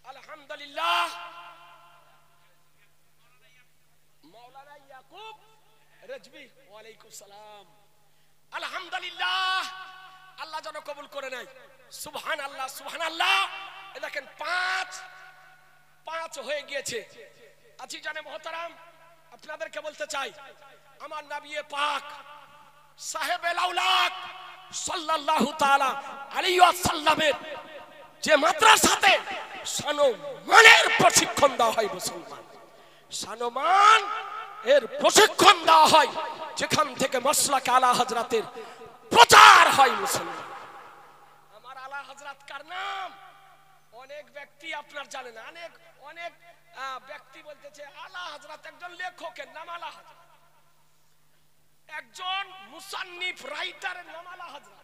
আলহামদুলিল্লাহ, মাওলানা ইয়াকুব রেজবি, ওয়ালাইকুম সালাম। আলহামদুলিল্লাহ, আল্লাহ যেন কবুল করে নেয়। সুবহানাল্লাহ সুবহানাল্লাহ। এই দেখেন 5 হয়ে গিয়েছে। আজি জানে মোহতারাম, আপনাদেরকে বলতে চাই, আমার নবী পাক সাহেবে লাউলাক সাল্লাল্লাহু তাআলা আলাইহি ওয়াসাল্লামের যে মাদ্রাসাতে সানমানের প্রশিক্ষণ দেওয়া হয়, মুসলমান সানমান এর প্রশিক্ষণ দেওয়া হয়, যেখান থেকে মাসলাকে আলা হযরতের প্রচার হয়। মুসলমান আমার আলা হযরত কার নাম অনেক ব্যক্তি আপনার জানেন না, অনেক ব্যক্তি বলতেছে আলা হযরত, একজন লেখকের নাম আলা হযরত, একজন মুসান্নিফ রাইটারের নাম আলা হযরত।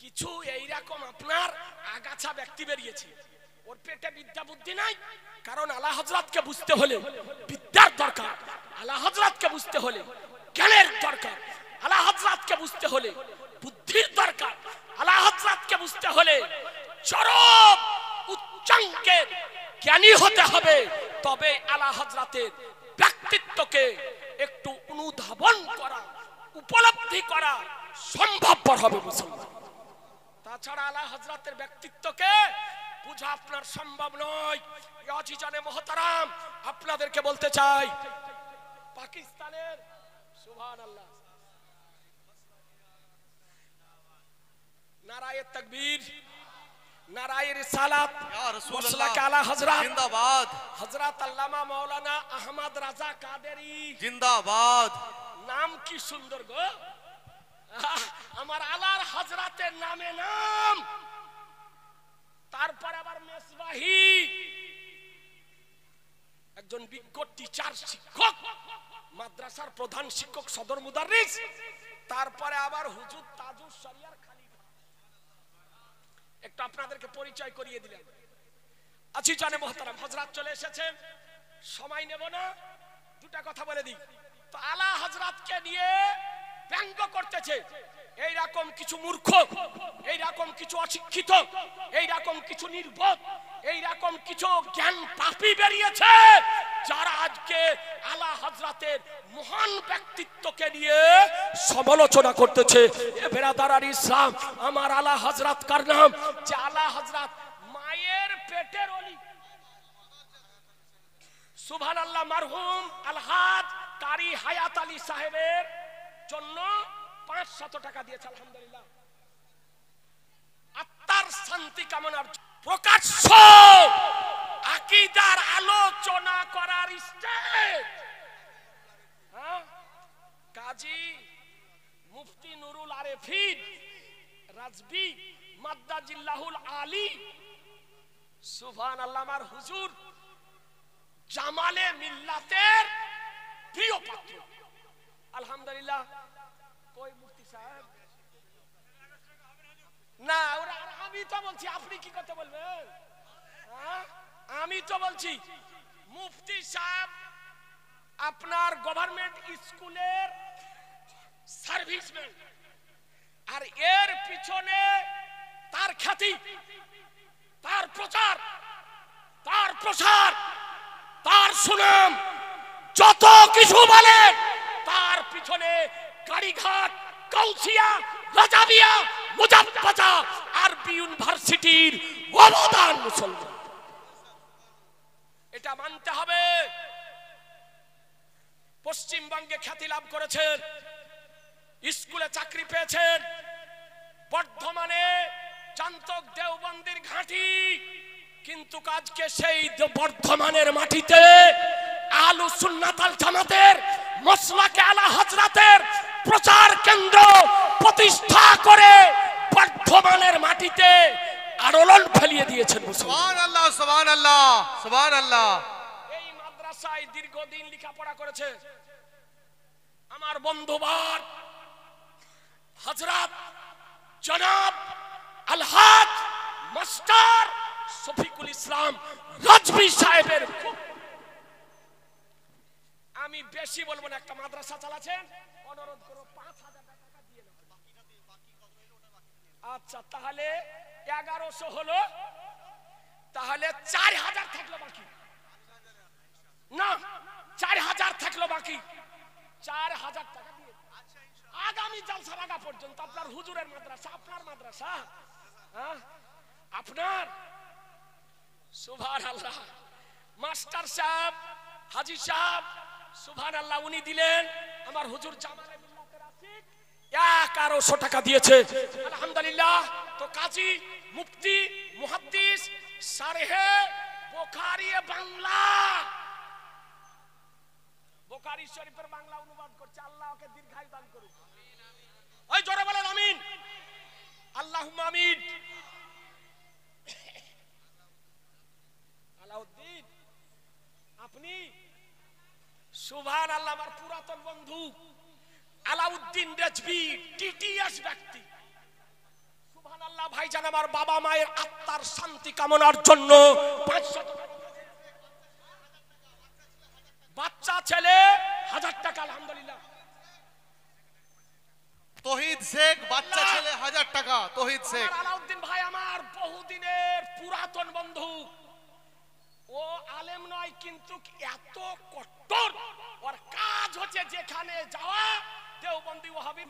কিছু এইরকম আপনার আগাছা ব্যক্তি বেরিয়েছে, ওর পেটে বিদ্যা বুদ্ধি নাই। কারণ আলা হযরতকে বুঝতে হলে বিদ্যার দরকার, আলা হযরতকে বুঝতে হলে জ্ঞানের দরকার, আলা হযরতকে বুঝতে হলে বুদ্ধির দরকার, আলা হযরতকে বুঝতে হলে চরম উচ্চাঙ্গের জ্ঞানী হতে হবে। তবে আলা হযরতের ব্যক্তিত্বকে একটু অনুধাবন করা, উপলব্ধি করা সম্ভবপর হবে মুসলমান। তাছাড়া আলা হযরতের ব্যক্তিত্বকে বুঝা আপনার সম্ভব নয়। আজিজানে মোহতারাম, আপনাদেরকে বলতে চাই, পাকিস্তানের সুবহানাল্লাহ, নারায়ে তাকবীর, নারায়ে রিসালাত, ইয়া রাসূলুল্লাহ, মাসলাকে আলা হযরত জিন্দাবাদ, হযরত আল্লামা মাওলানা আহমদ রাজা কাদেরী জিন্দাবাদ। নাম কি সুন্দর গো, আমার আলার হযরতের নামে নাম। তারপর আবার মেসবাহি, একজন বিজ্ঞ টিচার, শিক্ষক, মাদ্রাসার প্রধান শিক্ষক, সদর মুদাররিস। তারপরে আবার হুজুর তাজুস শরিয়ার খলিফা। একটু আপনাদেরকে পরিচয় করিয়ে দিলেন। আছি জানে মোহতারাম, হযরত চলে এসেছেন, সময় নেব না, দুটা কথা বলে দিই। তো আলা হযরতকে নিয়ে ব্যঙ্গ করতেছে এইরকম কিছু মূর্খ, এইরকম কিছু অশিক্ষিত, এইরকম কিছু নির্বোধ, এইরকম কিছু জ্ঞান পাপী বেরিয়েছে, যারা আজকে আলা হযরতের মহান ব্যক্তিত্বকে নিয়ে সমালোচনা করতেছে। এ বেরাদারান ইসলাম, আমার আলা হযরত কার নাম, যে আলা হযরত মায়ের পেটের অলি। সুবহানাল্লাহ। মারহুম আলহাজ কারি হায়াত আলী সাহেবের জন্য 500 টাকা দিয়েছে, আলহামদুলিল্লাহ। আত্মার শান্তি কামনার প্রকাশ্য আকীদার আলোচনা করার স্টেজ, কাজী মুফতি নুরুল আরেফিন রাজবি মাদ্দাজিল্লাহুল আলী, সুবহানাল্লাহ। আমার হুজুর জামালে মিল্লাতের প্রিয় পাত্র, আলহামদুলিল্লাহ। কই মুফতি সাহেব? না, ওরা আমি তো বলছি, আপনি কি করতে বলবেন? আমি তো বলছি মুফতি সাহেব আপনার গভর্নমেন্ট স্কুলের সার্ভিসম্যান, আর এর পিছনে তার খ্যাতি, তার প্রচার, তার প্রসার, তার সুনাম, যত কিছু বলে তার পিছনে কারিঘাট, কাউসিয়া, রাজাবিয়া, মুজাফফা আরবি ইউনিভার্সিটির অবদান মুসলমান, এটা মানতে হবে। পশ্চিমবঙ্গে খ্যাতি লাভ করেছেন, স্কুলে চাকরি পেয়েছেন, বর্ধমানে জান্তক দেওবন্দির ঘাঁটি, কিন্তু আজকে সেই বর্ধমানের মাটিতে আহলুস সুন্নাত ওয়াল জামাতের মাসলাকে আলা হযরতের প্রচার কেন্দ্র প্রতিষ্ঠা করে বর্ধমানের মাটিতে আলোড়ন ফেলিয়ে দিয়েছেন মুসলমান। সুবহানাল্লাহ, সুবহানাল্লাহ, সুবহানাল্লাহ। এই মাদ্রাসায় দীর্ঘদিন লেখাপড়া করেছে আমার বন্ধুবার হযরত জনাব আলহাজ মাস্টার শফিকুল ইসলাম রাজভী সাহেবের। আমি বেশি বলবো না, একটা মাদ্রাসা চালাচ্ছেন, অনুরোধ করো 5000 টাকা দিয়ে নেবেন। আচ্ছা, তাহলে 1100 হলো, তাহলে 4000 থাকলো বাকি না, 4000 থাকলো বাকি, 4000 টাকা দিয়ে আগামী জলসার আগা পর্যন্ত আপনার হুজুরের মাদ্রাসা, আপনার মাদ্রাসা, হ্যাঁ আপনার। সুবহানাল্লাহ। মাস্টার সাহেব, হাজী সাহেব, সুবহানাল্লাহ, উনি দিলেন। আমার হুজুর জামালে মিল্লাতের আশিক 1100 টাকা দিয়েছে, আলহামদুলিল্লাহ। তো কাজী, মুফতি, মুহাদ্দিস, শারহে বুখারী বাংলা, বুখারী শরীফের বাংলা অনুবাদ করছে, আল্লাহ ওকে দীর্ঘায়ু দান করুন। ওই জোরে বলেন আমিন, আল্লাহুম্মা আমিন। আলাউদ্দিন আপনি, সুবহানাল্লাহ, আমার পুরাতন বন্ধু আলাউদ্দিন রেজভী টিটিএস ব্যক্তি, সুবহানাল্লাহ। ভাইজান আমার বাবা মায়ের আত্মার শান্তি কামনার জন্য 500 টাকা, বাচ্চা ছেলে 1000 টাকা, আলহামদুলিল্লাহ। তৌহিদ শেখ, বাচ্চা ছেলে 1000 টাকা। তৌহিদ শেখ, আলাউদ্দিন ভাই আমার বহুদিনের পুরাতন বন্ধু, ও আলেম নয় কিন্তু এত কট্টর, ওর কাজ হচ্ছে যেখানে যাওয়া দেওবন্দি ওয়াহাবি